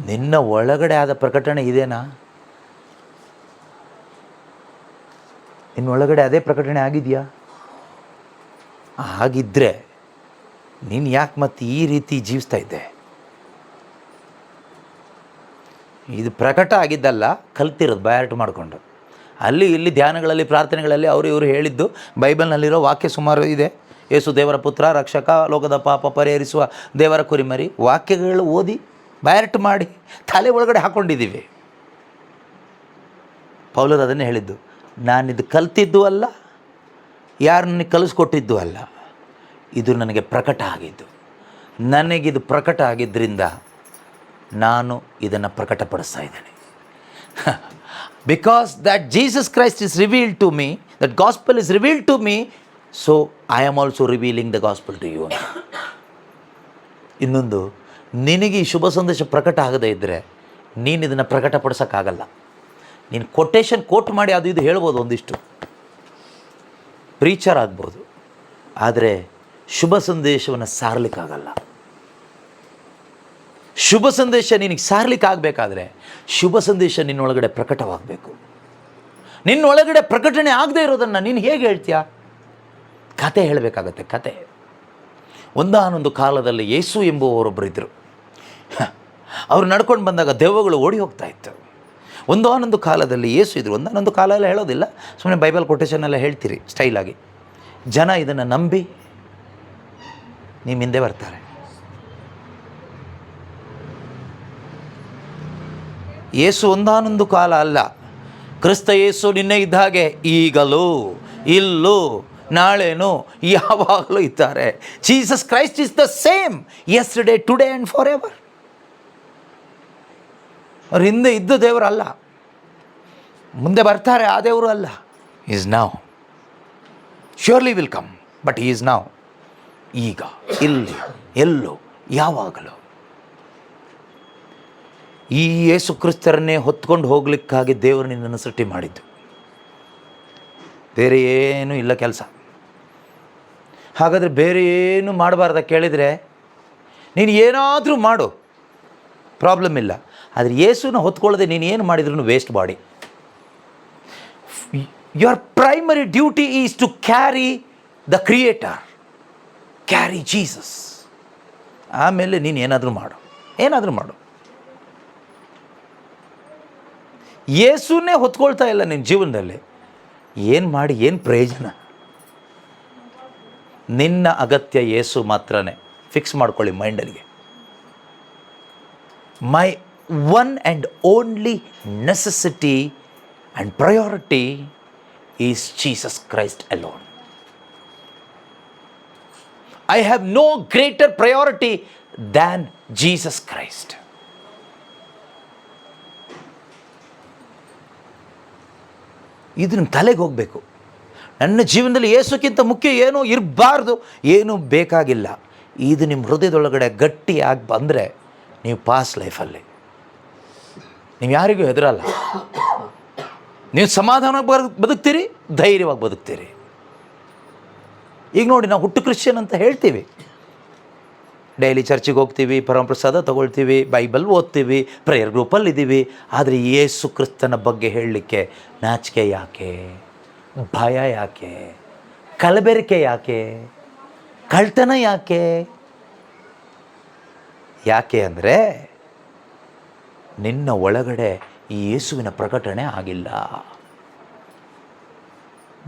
ನಿನ್ನ ಒಳಗಡೆ ಆದ ಪ್ರಕಟಣೆ ಇದೇನಾ? ನಿನ್ನ ಒಳಗಡೆ ಅದೇ ಪ್ರಕಟಣೆ ಆಗಿದೆಯಾ? ಆಗಿದ್ದರೆ ನೀನು ಯಾಕೆ ಮತ್ತೆ ಈ ರೀತಿ ಜೀವಿಸ್ತಾ ಇದ್ದೆ? ಇದು ಪ್ರಕಟ ಆಗಿದ್ದಲ್ಲ, ಕಲ್ತಿರೋದು ಬಯಾರ್ಟ್ ಮಾಡಿಕೊಂಡು. ಅಲ್ಲಿ ಇಲ್ಲಿ ಧ್ಯಾನಗಳಲ್ಲಿ, ಪ್ರಾರ್ಥನೆಗಳಲ್ಲಿ ಅವರು ಇವರು ಹೇಳಿದ್ದು, ಬೈಬಲ್ನಲ್ಲಿರೋ ವಾಕ್ಯ ಸುಮಾರು ಇದೆ. ಯೇಸು ದೇವರ ಪುತ್ರ, ರಕ್ಷಕ, ಲೋಕದ ಪಾಪ ಪರಿಹರಿಸುವ ದೇವರ ಕುರಿಮರಿ. ವಾಕ್ಯಗಳು ಓದಿ ಬಯಾರ್ಟ್ ಮಾಡಿ ತಲೆ ಒಳಗಡೆ ಹಾಕ್ಕೊಂಡಿದ್ದೀವಿ. ಪೌಲರು ಅದನ್ನೇ ಹೇಳಿದ್ದು, ನಾನಿದು ಕಲ್ತಿದ್ದು ಅಲ್ಲ, ಯಾರು ನನಗೆ ಕಲಿಸ್ಕೊಟ್ಟಿದ್ದು ಅಲ್ಲ, ಇದು ನನಗೆ ಪ್ರಕಟ ಆಗಿದ್ದು. ನನಗಿದು ಪ್ರಕಟ ಆಗಿದ್ದರಿಂದ ನಾನು ಇದನ್ನು ಪ್ರಕಟಪಡಿಸ್ತಾ ಇದ್ದೇನೆ. Because that Jesus Christ is revealed to me, that gospel is revealed to me, so I am also revealing the gospel to you. ಇನ್ನೊಂದು, ನಿನಗೆ ಈ ಶುಭ ಸಂದೇಶ ಪ್ರಕಟ ಆಗದೇ ಇದ್ದರೆ ನೀನು ಇದನ್ನು ಪ್ರಕಟಪಡಿಸೋಕ್ಕಾಗಲ್ಲ. ನೀನು ಕೊಟೇಶನ್ ಕೋಟ್ ಮಾಡಿ ಅದು ಇದು ಹೇಳ್ಬೋದು, ಒಂದಿಷ್ಟು ಪ್ರೀಚರ್ ಆಗ್ಬೋದು, ಆದರೆ ಶುಭ ಸಂದೇಶವನ್ನು ಸಾರಲಿಕ್ಕಾಗಲ್ಲ. ಶುಭ ಸಂದೇಶ ನಿನಗೆ ಸಾರಲಿಕ್ಕಾಗಬೇಕಾದ್ರೆ ಶುಭ ಸಂದೇಶ ನಿನ್ನೊಳಗಡೆ ಪ್ರಕಟವಾಗಬೇಕು. ನಿನ್ನೊಳಗಡೆ ಪ್ರಕಟಣೆ ಆಗದೇ ಇರೋದನ್ನು ನೀನು ಹೇಗೆ ಹೇಳ್ತೀಯಾ? ಕತೆ ಹೇಳಬೇಕಾಗತ್ತೆ, ಕತೆ. ಒಂದಾನೊಂದು ಕಾಲದಲ್ಲಿ ಯೇಸು ಎಂಬುವರೊಬ್ಬರು ಇದ್ದರು. ಅವರು ನಡ್ಕೊಂಡು ಬಂದಾಗ ದೆವ್ವಗಳು ಓಡಿ ಹೋಗ್ತಾ ಇತ್ತು. ಒಂದಾನೊಂದು ಕಾಲದಲ್ಲಿ ಯೇಸು ಇದ್ದರು. ಒಂದಾನೊಂದು ಕಾಲ ಎಲ್ಲ ಹೇಳೋದಿಲ್ಲ, ಸುಮ್ಮನೆ ಬೈಬಲ್ ಕೊಟೇಶನ್ ಎಲ್ಲ ಹೇಳ್ತೀರಿ ಸ್ಟೈಲಾಗಿ. ಜನ ಇದನ್ನು ನಂಬಿ ನಿಮ್ಮ ಹಿಂದೆ ಬರ್ತಾರೆ. ಯೇಸು ಒಂದಾನೊಂದು ಕಾಲ ಅಲ್ಲ, ಕ್ರಿಸ್ತ ಯೇಸು ನಿನ್ನೆ ಇದ್ದ ಹಾಗೆ ಈಗಲೂ ಇಲ್ಲೂ ನಾಳೆನೂ ಯಾವಾಗಲೂ ಇದ್ದಾರೆ. Jesus Christ is the same yesterday today and for ever. ಅವ್ರ ಹಿಂದೆ ಇದ್ದ ದೇವರಲ್ಲ, ಮುಂದೆ ಬರ್ತಾರೆ ಆ ದೇವರು ಅಲ್ಲ. ಈಸ್ ನಾವ್, surely will come, but is ನಾವ್, ಈಗ, ಇಲ್ಲಿ, ಎಲ್ಲೋ, ಯಾವಾಗಲೂ. ಈ ಯೇಸು ಕ್ರಿಸ್ತರನ್ನೇ ಹೊತ್ಕೊಂಡು ಹೋಗ್ಲಿಕ್ಕಾಗಿ ದೇವರು ನಿನ್ನನ್ನು ಸೃಷ್ಟಿ ಮಾಡಿದ್ದು, ಬೇರೆ ಏನೂ ಇಲ್ಲ ಕೆಲಸ. ಹಾಗಾದರೆ ಬೇರೆ ಏನು ಮಾಡಬಾರ್ದ ಕೇಳಿದರೆ, ನೀನು ಏನಾದರೂ ಮಾಡು, ಪ್ರಾಬ್ಲಮ್ ಇಲ್ಲ. ಆದರೆ ಯೇಸುನ ಹೊತ್ಕೊಳ್ಳದೆ ನೀನು ಏನು ಮಾಡಿದ್ರೂ waste body. Your primary duty is to carry the creator, carry Jesus. ಆಮೇಲೆ ನೀನು ಏನಾದರೂ ಮಾಡು, ಏನಾದರೂ ಮಾಡು. ಯೇಸುನೇ ಹೊತ್ಕೊಳ್ತಾ ಇಲ್ಲ ನಿನ್ನ ಜೀವನದಲ್ಲಿ, ಏನು ಮಾಡಿ ಏನು ಪ್ರಯೋಜನ? ನಿನ್ನ ಅಗತ್ಯ ಯೇಸು ಮಾತ್ರನೇ. ಫಿಕ್ಸ್ ಮಾಡ್ಕೊಳ್ಳಿ ಮೈಂಡಲ್ಲಿಗೆ. My one and only necessity and priority is Jesus Christ alone. I have no greater priority than Jesus Christ. ಇದು ನಿಮ್ಮ ತಲೆಗೆ ಹೋಗಬೇಕು. ನನ್ನ ಜೀವನದಲ್ಲಿ ಯೇಸುಕ್ಕಿಂತ ಮುಖ್ಯ ಏನೂ ಇರಬಾರ್ದು, ಏನೂ ಬೇಕಾಗಿಲ್ಲ. ಇದು ನಿಮ್ಮ ಹೃದಯದೊಳಗಡೆ ಗಟ್ಟಿಯಾಗಿ ಬಂದರೆ ನೀವು ಪಾಸ್ ಲೈಫಲ್ಲಿ ನೀವು ಯಾರಿಗೂ ಹೆದರಲ್ಲ. ನೀವು ಸಮಾಧಾನವಾಗಿ ಬದುಕ್ತೀರಿ, ಧೈರ್ಯವಾಗಿ ಬದುಕ್ತೀರಿ. ಈಗ ನೋಡಿ, ನಾವು ಹುಟ್ಟು ಕ್ರಿಶ್ಚಿಯನ್ ಅಂತ ಹೇಳ್ತೀವಿ, ಡೈಲಿ ಚರ್ಚಿಗೆ ಹೋಗ್ತೀವಿ, ಪರಮಪ್ರಸಾದ ತೊಗೊಳ್ತೀವಿ, ಬೈಬಲ್ ಓದ್ತೀವಿ, ಪ್ರೇಯರ್ ಗ್ರೂಪಲ್ಲಿ ಇದ್ದೀವಿ. ಆದರೆ ಯೇಸು ಕ್ರಿಸ್ತನ ಬಗ್ಗೆ ಹೇಳಲಿಕ್ಕೆ ನಾಚಿಕೆ ಯಾಕೆ? ಭಯ ಯಾಕೆ? ಕಲಬೆರಕೆ ಯಾಕೆ? ಕಳ್ತನ ಯಾಕೆ? ಯಾಕೆ ಅಂದರೆ ನಿನ್ನ ಒಳಗಡೆ ಈ ಯೇಸುವಿನ ಪ್ರಕಟಣೆ ಆಗಿಲ್ಲ.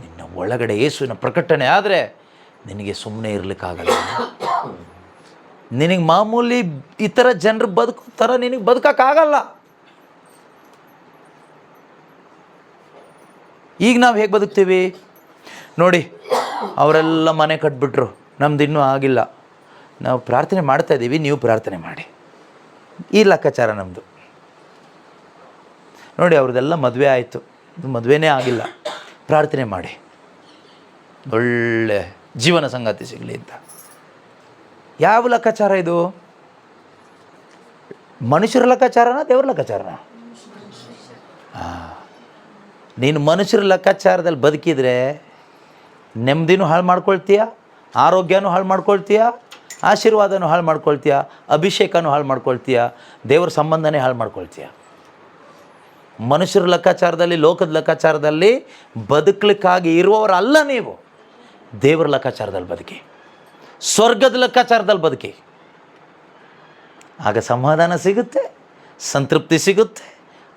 ನಿನ್ನ ಒಳಗಡೆ ಯೇಸುವಿನ ಪ್ರಕಟಣೆ ಆದರೆ ನಿನಗೆ ಸುಮ್ಮನೆ ಇರಲಿಕ್ಕಾಗಲ್ಲ. ನಿನಗೆ ಮಾಮೂಲಿ ಈ ಥರ ಜನರು ಬದುಕೋ ಥರ ನಿನಗೆ ಬದುಕೋಕ್ಕಾಗಲ್ಲ. ಈಗ ನಾವು ಹೇಗೆ ಬದುಕ್ತೀವಿ ನೋಡಿ, ಅವರೆಲ್ಲ ಮನೆ ಕಟ್ಬಿಟ್ರು, ನಮ್ದು ಇನ್ನೂ ಆಗಿಲ್ಲ, ನಾವು ಪ್ರಾರ್ಥನೆ ಮಾಡ್ತಾಯಿದ್ದೀವಿ, ನೀವು ಪ್ರಾರ್ಥನೆ ಮಾಡಿ, ಈ ಲೆಕ್ಕಾಚಾರ ನಮ್ಮದು. ನೋಡಿ, ಅವ್ರದ್ದೆಲ್ಲ ಮದುವೆ ಆಯಿತು, ಮದುವೆನೇ ಆಗಿಲ್ಲ, ಪ್ರಾರ್ಥನೆ ಮಾಡಿ ಒಳ್ಳೆ ಜೀವನ ಸಂಗಾತಿ ಸಿಗಲಿ ಅಂತ. ಯಾವ ಲೆಕ್ಕಾಚಾರ ಇದು? ಮನುಷ್ಯರ ಲೆಕ್ಕಾಚಾರನ ದೇವ್ರ ಲೆಕ್ಕಾಚಾರನ? ನೀನು ಮನುಷ್ಯರ ಲೆಕ್ಕಾಚಾರದಲ್ಲಿ ಬದುಕಿದರೆ ನೆಮ್ಮದಿನೂ ಹಾಳು ಮಾಡ್ಕೊಳ್ತೀಯ, ಆರೋಗ್ಯನೂ ಹಾಳು ಮಾಡ್ಕೊಳ್ತೀಯ, ಆಶೀರ್ವಾದನೂ ಹಾಳು ಮಾಡ್ಕೊಳ್ತೀಯ, ಅಭಿಷೇಕನೂ ಹಾಳು ಮಾಡ್ಕೊಳ್ತೀಯ, ದೇವ್ರ ಸಂಬಂಧನೇ ಹಾಳು ಮಾಡ್ಕೊಳ್ತೀಯ. ಮನುಷ್ಯರ ಲೆಕ್ಕಾಚಾರದಲ್ಲಿ, ಲೋಕದ ಲೆಕ್ಕಾಚಾರದಲ್ಲಿ ಬದುಕಲಿಕ್ಕಾಗಿ ಇರುವವರಲ್ಲ ನೀವು. ದೇವರ ಲೆಕ್ಕಾಚಾರದಲ್ಲಿ ಬದುಕಿ, ಸ್ವರ್ಗದ ಲೆಕ್ಕಾಚಾರದಲ್ಲಿ ಬದುಕಿ. ಆಗ ಸಮಾಧಾನ ಸಿಗುತ್ತೆ, ಸಂತೃಪ್ತಿ ಸಿಗುತ್ತೆ,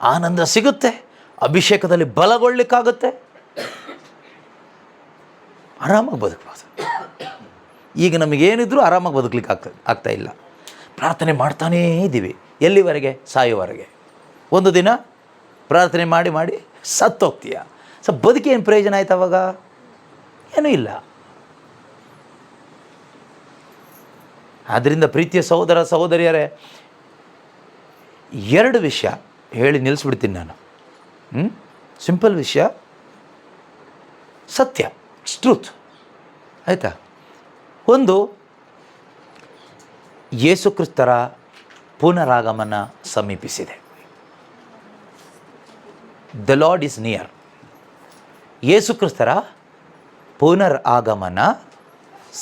ಆನಂದ ಸಿಗುತ್ತೆ, ಅಭಿಷೇಕದಲ್ಲಿ ಬಲಗೊಳ್ಳಿಕ್ಕಾಗುತ್ತೆ, ಆರಾಮಾಗಿ ಬದುಕ್ಬೋದು. ಈಗ ನಮಗೇನಿದ್ರೂ ಆರಾಮಾಗಿ ಬದುಕಲಿಕ್ಕೆ ಆಗ್ತಾ ಇಲ್ಲ. ಪ್ರಾರ್ಥನೆ ಮಾಡ್ತಾನೇ ಇದ್ದೀವಿ, ಎಲ್ಲಿವರೆಗೆ? ಸಾಯೋವರೆಗೆ. ಒಂದು ದಿನ ಪ್ರಾರ್ಥನೆ ಮಾಡಿ ಮಾಡಿ ಸತ್ತೋಗ್ತೀಯ. ಬದುಕಿ ಏನು ಪ್ರಯೋಜನ ಆಯ್ತು ಅವಾಗ? ಏನೂ ಇಲ್ಲ. ಆದ್ದರಿಂದ ಪ್ರೀತಿಯ ಸಹೋದರ ಸಹೋದರಿಯರೇ, ಎರಡು ವಿಷಯ ಹೇಳಿ ನಿಲ್ಲಿಸ್ಬಿಡ್ತೀನಿ ನಾನು. ಸಿಂಪಲ್ ವಿಷಯ, ಸತ್ಯ, ಟ್ರೂತ್. ಆಯಿತಾ? ಒಂದು, ಯೇಸು ಕ್ರಿಸ್ತರ ಪುನರಾಗಮನ ಸಮೀಪಿಸಿದೆ. The Lord is near. Yesu ಕ್ರಿಸ್ತರ ಪುನರಾಗಮನ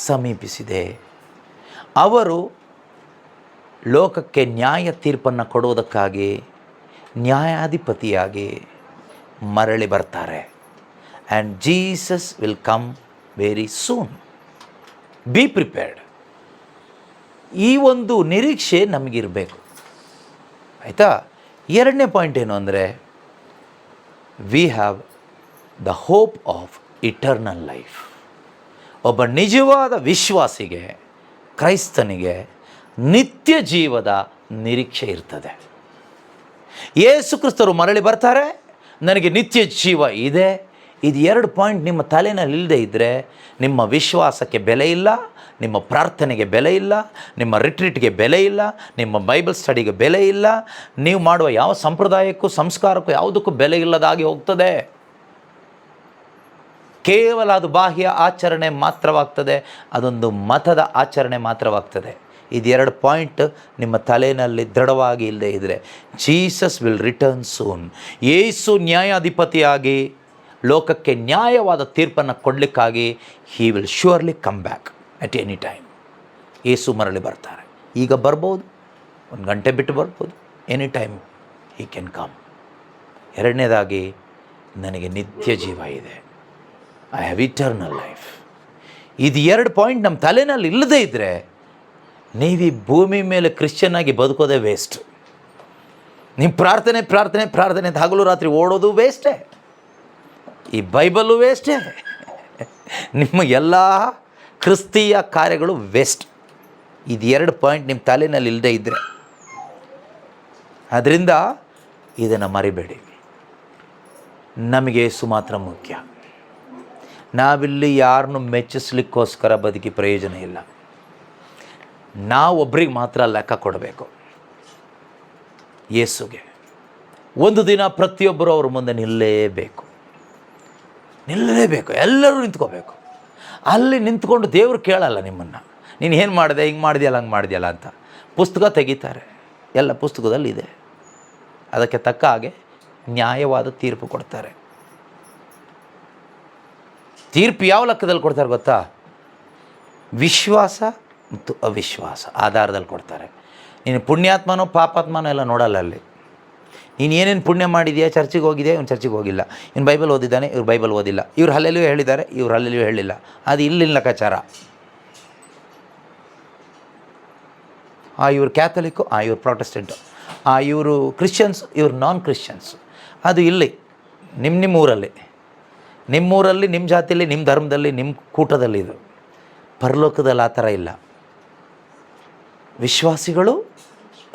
ಸಮೀಪಿಸಿದೆ. ಅವರು ಲೋಕಕ್ಕೆ ನ್ಯಾಯ ತೀರ್ಪನ್ನು ಕೊಡುವುದಕ್ಕಾಗಿ ನ್ಯಾಯಾಧಿಪತಿಯಾಗಿ ಮರಳಿ ಬರ್ತಾರೆ. And Jesus will come very soon. Be prepared. ಈ ಒಂದು ನಿರೀಕ್ಷೆ ನಮಗಿರಬೇಕು. ಆಯಿತಾ? ಎರಡನೇ ಪಾಯಿಂಟ್ ಏನು ಅಂದರೆ, we have the hope of eternal life. ಒಬ್ಬ ನಿಜವಾದ ವಿಶ್ವಾಸಿಗೆ, ಕ್ರೈಸ್ತನಿಗೆ ನಿತ್ಯ ಜೀವದ ನಿರೀಕ್ಷೆ ಇರ್ತದೆ. ಯೇಸು ಕ್ರಿಸ್ತರು ಮರಳಿ ಬರ್ತಾರೆ, ನನಗೆ ನಿತ್ಯ ಜೀವ ಇದೆ. ಇದು ಎರಡು ಪಾಯಿಂಟ್ ನಿಮ್ಮ ತಲೆಯಲ್ಲಿ ಇಲ್ಲದೆ ಇದ್ದರೆ ನಿಮ್ಮ ವಿಶ್ವಾಸಕ್ಕೆ ಬೆಲೆ ಇಲ್ಲ, ನಿಮ್ಮ ಪ್ರಾರ್ಥನೆಗೆ ಬೆಲೆ ಇಲ್ಲ, ನಿಮ್ಮ ರಿಟ್ರೀಟ್ಗೆ ಬೆಲೆ ಇಲ್ಲ, ನಿಮ್ಮ ಬೈಬಲ್ ಸ್ಟಡಿಗೆ ಬೆಲೆ ಇಲ್ಲ, ನೀವು ಮಾಡುವ ಯಾವ ಸಂಪ್ರದಾಯಕ್ಕೂ ಸಂಸ್ಕಾರಕ್ಕೂ ಯಾವುದಕ್ಕೂ ಬೆಲೆ ಇಲ್ಲದಾಗಿ ಹೋಗ್ತದೆ. ಕೇವಲ ಅದು ಬಾಹ್ಯ ಆಚರಣೆ ಮಾತ್ರವಾಗ್ತದೆ, ಅದೊಂದು ಮತದ ಆಚರಣೆ ಮಾತ್ರವಾಗ್ತದೆ. ಇದೆರಡು ಪಾಯಿಂಟ್ ನಿಮ್ಮ ತಲೆಯಲ್ಲಿ ದೃಢವಾಗಿ ಇಲ್ಲದೆ ಇದ್ದರೆ, Jesus will return soon. Yesu ನ್ಯಾಯಾಧಿಪತಿಯಾಗಿ ಲೋಕಕ್ಕೆ ನ್ಯಾಯವಾದ ತೀರ್ಪನ್ನು ಕೊಡಲಿಕ್ಕಾಗಿ he will surely come back at any time. Yesu ಮರಳಿ ಬರ್ತಾರೆ. ಈಗ ಬರ್ಬೋದು, 1 ಗಂಟೆ ಬಿಟ್ಟು ಬರ್ಬೋದು, any time he can come. ಎರಡನೇದಾಗಿ, ನನಗೆ ನಿತ್ಯ ಜೀವ ಇದೆ. I have eternal life. ಇದು ಎರಡು ಪಾಯಿಂಟ್ ನಮ್ಮ ತಲೆಯಲ್ಲಿ ಇಲ್ಲದೇ ಇದ್ದರೆ ನೀವು ಈ ಭೂಮಿ ಮೇಲೆ ಕ್ರಿಶ್ಚಿಯನ್ ಆಗಿ ಬದುಕೋದೇ ವೇಸ್ಟ್. ನಿಮ್ಮ ಪ್ರಾರ್ಥನೆ ಪ್ರಾರ್ಥನೆ ಪ್ರಾರ್ಥನೆ ಅಂತ ಹಗಲು ರಾತ್ರಿ ಓಡೋದು ವೇಸ್ಟೇ, ಈ ಬೈಬಲು ವೇಸ್ಟೇ, ನಿಮ್ಮ ಎಲ್ಲ ಕ್ರಿಸ್ತೀಯ ಕಾರ್ಯಗಳು ವೇಸ್ಟ್. ಇದು ಎರಡು ಪಾಯಿಂಟ್ ನಿಮ್ಮ ತಲೆಯಲ್ಲಿ ಇಲ್ಲದೇ ಇದ್ದರೆ, ಅದರಿಂದ ಇದನ್ನು ಮರಿಬೇಡಿ. ನಮಗೆ ಯೇಸು ಮಾತ್ರ ಮುಖ್ಯ. ನಾವಿಲ್ಲಿ ಯಾರನ್ನು ಮೆಚ್ಚಿಸ್ಲಿಕ್ಕೋಸ್ಕರ ಬದುಕಿ ಪ್ರಯೋಜನ ಇಲ್ಲ. ನಾವು ಒಬ್ರಿಗೆ ಮಾತ್ರ ಲೆಕ್ಕ ಕೊಡಬೇಕು, ಯೇಸುಗೆ. ಒಂದು ದಿನ ಪ್ರತಿಯೊಬ್ಬರು ಅವ್ರ ಮುಂದೆ ನಿಲ್ಲಲೇಬೇಕು, ಎಲ್ಲರೂ ನಿಂತ್ಕೋಬೇಕು. ಅಲ್ಲಿ ನಿಂತ್ಕೊಂಡು ದೇವರು ಕೇಳಲ್ಲ ನಿಮ್ಮನ್ನು, ನೀನು ಏನು ಮಾಡಿದೆ, ಹಿಂಗೆ ಮಾಡಿದೆಯಲ್ಲ, ಹಂಗೆ ಮಾಡಿದೆಯಲ್ಲ ಅಂತ. ಪುಸ್ತಕ ತೆಗಿತಾರೆ, ಎಲ್ಲ ಪುಸ್ತಕದಲ್ಲಿದೆ. ಅದಕ್ಕೆ ತಕ್ಕ ಹಾಗೆ ನ್ಯಾಯವಾದ ತೀರ್ಪು ಕೊಡ್ತಾರೆ. ತೀರ್ಪು ಯಾವ ಲೆಕ್ಕದಲ್ಲಿ ಕೊಡ್ತಾರೆ ಗೊತ್ತಾ? ವಿಶ್ವಾಸ ಮತ್ತು ಅವಿಶ್ವಾಸ ಆಧಾರದಲ್ಲಿ ಕೊಡ್ತಾರೆ. ನೀನು ಪುಣ್ಯಾತ್ಮನೋ ಪಾಪಾತ್ಮನೋ ಎಲ್ಲ ನೋಡಲ್ಲ ಅಲ್ಲಿ. ನೀನು ಏನೇನು ಪುಣ್ಯ ಮಾಡಿದೆಯಾ, ಚರ್ಚಿಗೆ ಹೋಗಿದೆಯಾ, ಇವ್ನು ಚರ್ಚಿಗೆ ಹೋಗಿಲ್ಲ, ಇವ್ನು ಬೈಬಲ್ ಓದಿದ್ದಾನೆ, ಇವ್ರು ಬೈಬಲ್ ಓದಿಲ್ಲ, ಇವ್ರು ಹಲ್ಲೆಲ್ಲೂ ಹೇಳಿದ್ದಾರೆ, ಇವ್ರು ಹಲ್ಲೆಲ್ಲೂ ಹೇಳಿಲ್ಲ. ಅದು ಇಲ್ಲಿನ ಲೆಕ್ಕಾಚಾರ. ಇವರು ಕ್ಯಾಥಲಿಕ್ಕು, ಇವರು ಪ್ರೊಟೆಸ್ಟೆಂಟು, ಇವರು ಕ್ರಿಶ್ಚಿಯನ್ಸ್, ಇವರು ನಾನ್ ಕ್ರಿಶ್ಚಿಯನ್ಸ್. ಅದು ಇಲ್ಲಿ ನಿಮ್ಮೂರಲ್ಲಿ, ನಿಮ್ಮೂರಲ್ಲಿ, ನಿಮ್ಮ ಜಾತಿಯಲ್ಲಿ, ನಿಮ್ಮ ಧರ್ಮದಲ್ಲಿ, ನಿಮ್ಮ ಕೂಟದಲ್ಲಿ. ಇದು ಪರಲೋಕದಲ್ಲಿ ಆ ಥರ ಇಲ್ಲ. ವಿಶ್ವಾಸಿಗಳು,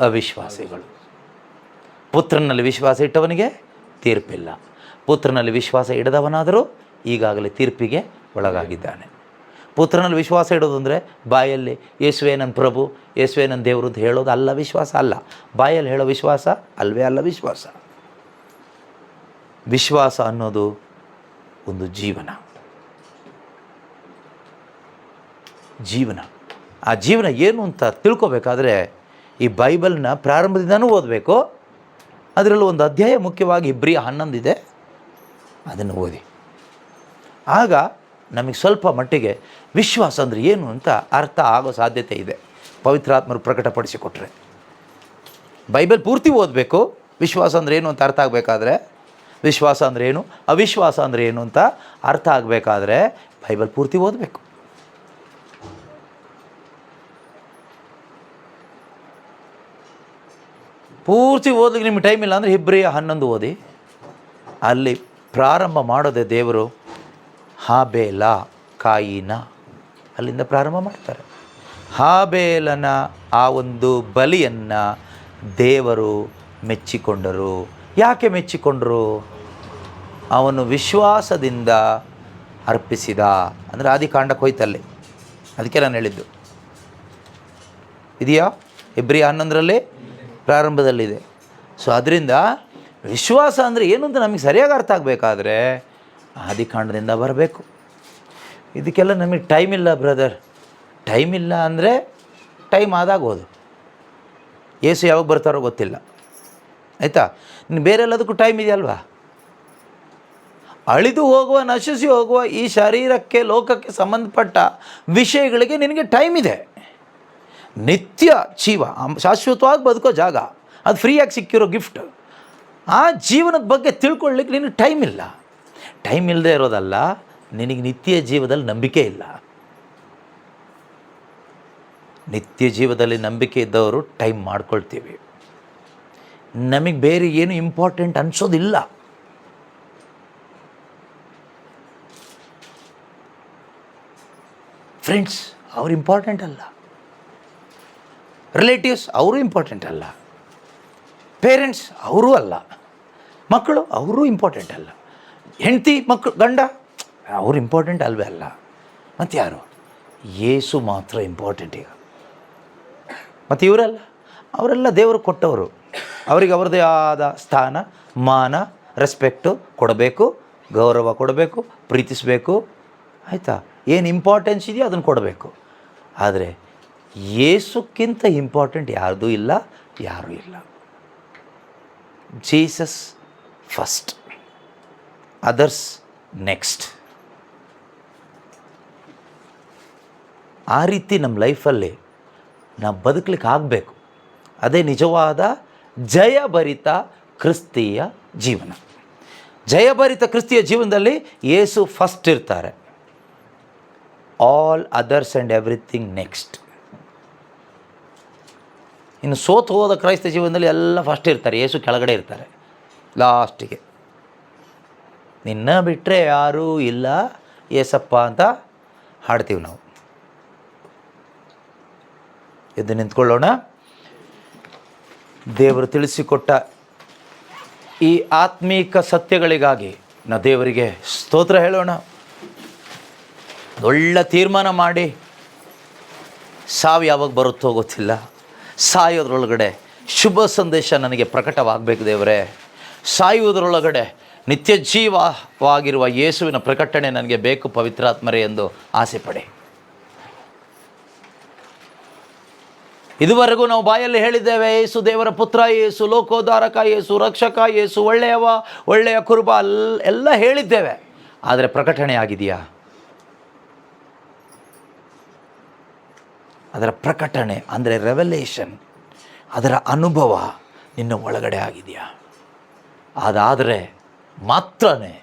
ಅವಿಶ್ವಾಸಿಗಳು. ಪುತ್ರನಲ್ಲಿ ವಿಶ್ವಾಸ ಇಟ್ಟವನಿಗೆ ತೀರ್ಪಿಲ್ಲ, ಪುತ್ರನಲ್ಲಿ ವಿಶ್ವಾಸ ಇಡದವನಾದರೂ ಈಗಾಗಲೇ ತೀರ್ಪಿಗೆ ಒಳಗಾಗಿದ್ದಾನೆ. ಪುತ್ರನಲ್ಲಿ ವಿಶ್ವಾಸ ಇಡೋದು ಅಂದರೆ ಬಾಯಲ್ಲಿ ಯೇಸುವೇ ನನ್ನ ಪ್ರಭು, ಯೇಸುವೇ ನನ್ನ ದೇವರು ಅಂತ ಹೇಳೋದು ಅಲ್ಲ, ವಿಶ್ವಾಸ ಅಲ್ಲ. ಬಾಯಲ್ಲಿ ಹೇಳೋ ವಿಶ್ವಾಸ ಅಲ್ವೇ ಅಲ್ಲ ವಿಶ್ವಾಸ. ವಿಶ್ವಾಸ ಅನ್ನೋದು ಒಂದು ಜೀವನ. ಆ ಜೀವನ ಏನು ಅಂತ ತಿಳ್ಕೊಬೇಕಾದ್ರೆ ಈ ಬೈಬಲ್ನ ಪ್ರಾರಂಭದಿಂದನೂ ಓದಬೇಕು. ಅದರಲ್ಲೂ ಒಂದು ಅಧ್ಯಾಯ ಮುಖ್ಯವಾಗಿ ಇಬ್ರಿಯ 11 ಇದೆ, ಅದನ್ನು ಓದಿ. ಆಗ ನಮಗೆ ಸ್ವಲ್ಪ ಮಟ್ಟಿಗೆ ವಿಶ್ವಾಸ ಅಂದರೆ ಏನು ಅಂತ ಅರ್ಥ ಆಗೋ ಸಾಧ್ಯತೆ ಇದೆ, ಪವಿತ್ರಾತ್ಮರು ಪ್ರಕಟಪಡಿಸಿಕೊಟ್ರೆ. ಬೈಬಲ್ ಪೂರ್ತಿ ಓದಬೇಕು. ವಿಶ್ವಾಸ ಅಂದರೆ ಏನು ಅಂತ ಅರ್ಥ ಆಗಬೇಕಾದ್ರೆ, ವಿಶ್ವಾಸ ಅಂದರೆ ಏನು, ಅವಿಶ್ವಾಸ ಅಂದರೆ ಏನು ಅಂತ ಅರ್ಥ ಆಗಬೇಕಾದ್ರೆ ಬೈಬಲ್ ಪೂರ್ತಿ ಓದಬೇಕು. ಪೂರ್ತಿ ಓದಲಿಕ್ಕೆ ನಿಮಗೆ ಟೈಮ್ ಇಲ್ಲ ಅಂದರೆ ಇಬ್ರಿಯ 11 ಓದಿ. ಅಲ್ಲಿ ಪ್ರಾರಂಭ ಮಾಡೋದೇ ದೇವರು ಹಾಬೇಲ ಕಾಯಿನ, ಅಲ್ಲಿಂದ ಪ್ರಾರಂಭ ಮಾಡ್ತಾರೆ. ಹಾಬೇಲನ ಆ ಒಂದು ಬಲಿಯನ್ನು ದೇವರು ಮೆಚ್ಚಿಕೊಂಡರು. ಯಾಕೆ ಮೆಚ್ಚಿಕೊಂಡರು? ಅವನು ವಿಶ್ವಾಸದಿಂದ ಅರ್ಪಿಸಿದ. ಅಂದರೆ ಆದಿಕಾಂಡಕ್ಕೆ ಹೋಯ್ತಲ್ಲಿ, ಅದಕ್ಕೆ ನಾನು ಹೇಳಿದ್ದು. ಇದೆಯಾ? ಇಬ್ರಿಯ 11ರಲ್ಲಿ ಪ್ರಾರಂಭದಲ್ಲಿದೆ. ಸೊ ಅದರಿಂದ ವಿಶ್ವಾಸ ಅಂದರೆ ಏನು ಅಂತ ನಮಗೆ ಸರಿಯಾಗಿ ಅರ್ಥ ಆಗಬೇಕಾದ್ರೆ ಆದಿಕಾಂಡದಿಂದ ಬರಬೇಕು. ಇದಕ್ಕೆಲ್ಲ ನಮಗೆ ಟೈಮ್ ಇಲ್ಲ ಬ್ರದರ್. ಟೈಮ್ ಇಲ್ಲ ಅಂದರೆ ಟೈಮ್ ಆದಾಗ ಹೋದು. ಏಸು ಯಾವಾಗ ಬರ್ತಾರೋ ಗೊತ್ತಿಲ್ಲ, ಆಯಿತಾ? ಇನ್ನು ಬೇರೆ ಎಲ್ಲದಕ್ಕೂ ಟೈಮ್ ಇದೆಯಲ್ವಾ? ಅಳಿದು ಹೋಗುವ, ನಶಿಸಿ ಹೋಗುವ ಈ ಶರೀರಕ್ಕೆ, ಲೋಕಕ್ಕೆ ಸಂಬಂಧಪಟ್ಟ ವಿಷಯಗಳಿಗೆ ನಿನಗೆ ಟೈಮ್ ಇದೆ. ನಿತ್ಯ ಜೀವ, ಶಾಶ್ವತವಾಗಿ ಬದುಕೋ ಜಾಗ, ಅದು ಫ್ರೀಯಾಗಿ ಸಿಕ್ಕಿರೋ ಗಿಫ್ಟ್. ಆ ಜೀವನದ ಬಗ್ಗೆ ತಿಳ್ಕೊಳ್ಳಿಕ್ಕೆ ನಿನಗೆ ಟೈಮ್ ಇಲ್ಲ. ಟೈಮ್ ಇಲ್ಲದೆ ಇರೋದಲ್ಲ, ನಿನಗೆ ನಿತ್ಯ ಜೀವದಲ್ಲಿ ನಂಬಿಕೆ ಇಲ್ಲ. ನಿತ್ಯ ಜೀವದಲ್ಲಿ ನಂಬಿಕೆ ಇದ್ದವರು ಟೈಮ್ ಮಾಡ್ಕೊಳ್ತೀವಿ. ನಮಗೆ ಬೇರೆ ಏನು ಇಂಪಾರ್ಟೆಂಟ್ ಅನಿಸೋದಿಲ್ಲ. ಫ್ರೆಂಡ್ಸ್ ಅವರು ಇಂಪಾರ್ಟೆಂಟ್ ಅಲ್ಲ, ರಿಲೇಟಿವ್ಸ್ ಅವರು ಇಂಪಾರ್ಟೆಂಟ್ ಅಲ್ಲ, ಪೇರೆಂಟ್ಸ್ ಅವರೂ ಅಲ್ಲ, ಮಕ್ಕಳು ಅವರೂ ಇಂಪಾರ್ಟೆಂಟ್ ಅಲ್ಲ, ಹೆಂಡತಿ ಮಕ್ಕಳು ಗಂಡ ಅವರು ಇಂಪಾರ್ಟೆಂಟ್ ಅಲ್ವೇ ಅಲ್ಲ. ಮತ್ತು ಯಾರು? ಯೇಸು ಮಾತ್ರ ಇಂಪಾರ್ಟೆಂಟ್ ಈಗ. ಮತ್ತು ಇವರೆಲ್ಲ, ಅವರೆಲ್ಲ ದೇವರು ಕೊಟ್ಟವರು. ಅವರಿಗೆ ಅವರದೇ ಆದ ಸ್ಥಾನ, ಮಾನ, ರೆಸ್ಪೆಕ್ಟು ಕೊಡಬೇಕು, ಗೌರವ ಕೊಡಬೇಕು, ಪ್ರೀತಿಸಬೇಕು, ಆಯಿತಾ? ಏನು ಇಂಪಾರ್ಟೆನ್ಸ್ ಇದೆಯೋ ಅದನ್ನು ಕೊಡಬೇಕು. ಆದರೆ ಯೇಸುಕ್ಕಿಂತ ಇಂಪಾರ್ಟೆಂಟ್ ಯಾರ್ದೂ ಇಲ್ಲ, ಯಾರೂ ಇಲ್ಲ. Jesus first, others next. ಆ ರೀತಿ ನಮ್ಮ ಲೈಫಲ್ಲಿ ನಾವು ಬದುಕಲಿಕ್ಕೆ ಆಗಬೇಕು. ಅದೇ ನಿಜವಾದ ಜಯಭರಿತ ಕ್ರಿಸ್ತೀಯ ಜೀವನ. ಜಯಭರಿತ ಕ್ರಿಸ್ತೀಯ ಜೀವನದಲ್ಲಿ ಯೇಸು ಫಸ್ಟ್ ಇರ್ತಾರೆ, all others and everything next. ಇನ್ನು ಸೋತು ಹೋದ ಕ್ರೈಸ್ತ ಜೀವನದಲ್ಲಿ ಎಲ್ಲ ಫಸ್ಟ್ ಇರ್ತಾರೆ, ಯೇಸು ಕೆಳಗಡೆ ಇರ್ತಾರೆ ಲಾಸ್ಟಿಗೆ. ನಿನ್ನ ಬಿಟ್ಟರೆ ಯಾರೂ ಇಲ್ಲ ಏಸಪ್ಪ ಅಂತ ಹಾಡ್ತೀವಿ ನಾವು. ಎದ್ದು ನಿಂತ್ಕೊಳ್ಳೋಣ. ದೇವರು ತಿಳಿಸಿಕೊಟ್ಟ ಈ ಆತ್ಮೀಕ ಸತ್ಯಗಳಿಗಾಗಿ ನಾವು ದೇವರಿಗೆ ಸ್ತೋತ್ರ ಹೇಳೋಣ. ಒಳ್ಳೆ ತೀರ್ಮಾನ ಮಾಡಿ, ಸಾವು ಯಾವಾಗ ಬರುತ್ತೋ ಗೊತ್ತಿಲ್ಲ, ಸಾಯೋದ್ರೊಳಗಡೆ ಶುಭ ಸಂದೇಶ ನನಗೆ ಪ್ರಕಟವಾಗಬೇಕು ದೇವರೇ. ಸಾಯುವುದರೊಳಗಡೆ ನಿತ್ಯ ಜೀವವಾಗಿರುವ ಯೇಸುವಿನ ಪ್ರಕಟಣೆ ನನಗೆ ಬೇಕು ಪವಿತ್ರಾತ್ಮರೇ ಎಂದು ಆಸೆ ಪಡೆ. ಇದುವರೆಗೂ ನಾವು ಬಾಯಲ್ಲಿ ಹೇಳಿದ್ದೇವೆ, ಯೇಸು ದೇವರ ಪುತ್ರ, ಯೇಸು ಲೋಕೋದ್ಧಾರಕ, ಯೇಸು ರಕ್ಷಕ, ಯೇಸು ಒಳ್ಳೆಯವ, ಒಳ್ಳೆಯ ಕುರುಬ ಎಲ್ಲ ಹೇಳಿದ್ದೇವೆ. ಆದರೆ ಪ್ರಕಟಣೆ ಆಗಿದೆಯಾ? ಅದರ ಪ್ರಕಟಣೆ ಅಂದರೆ ರೆವೆಲೇಷನ್, ಅದರ ಅನುಭವ ನಿನ್ನ ಒಳಗಡೆ ಆಗಿದೆಯಾ? ಅದಾದರೆ ಮಾತ್ರನೇ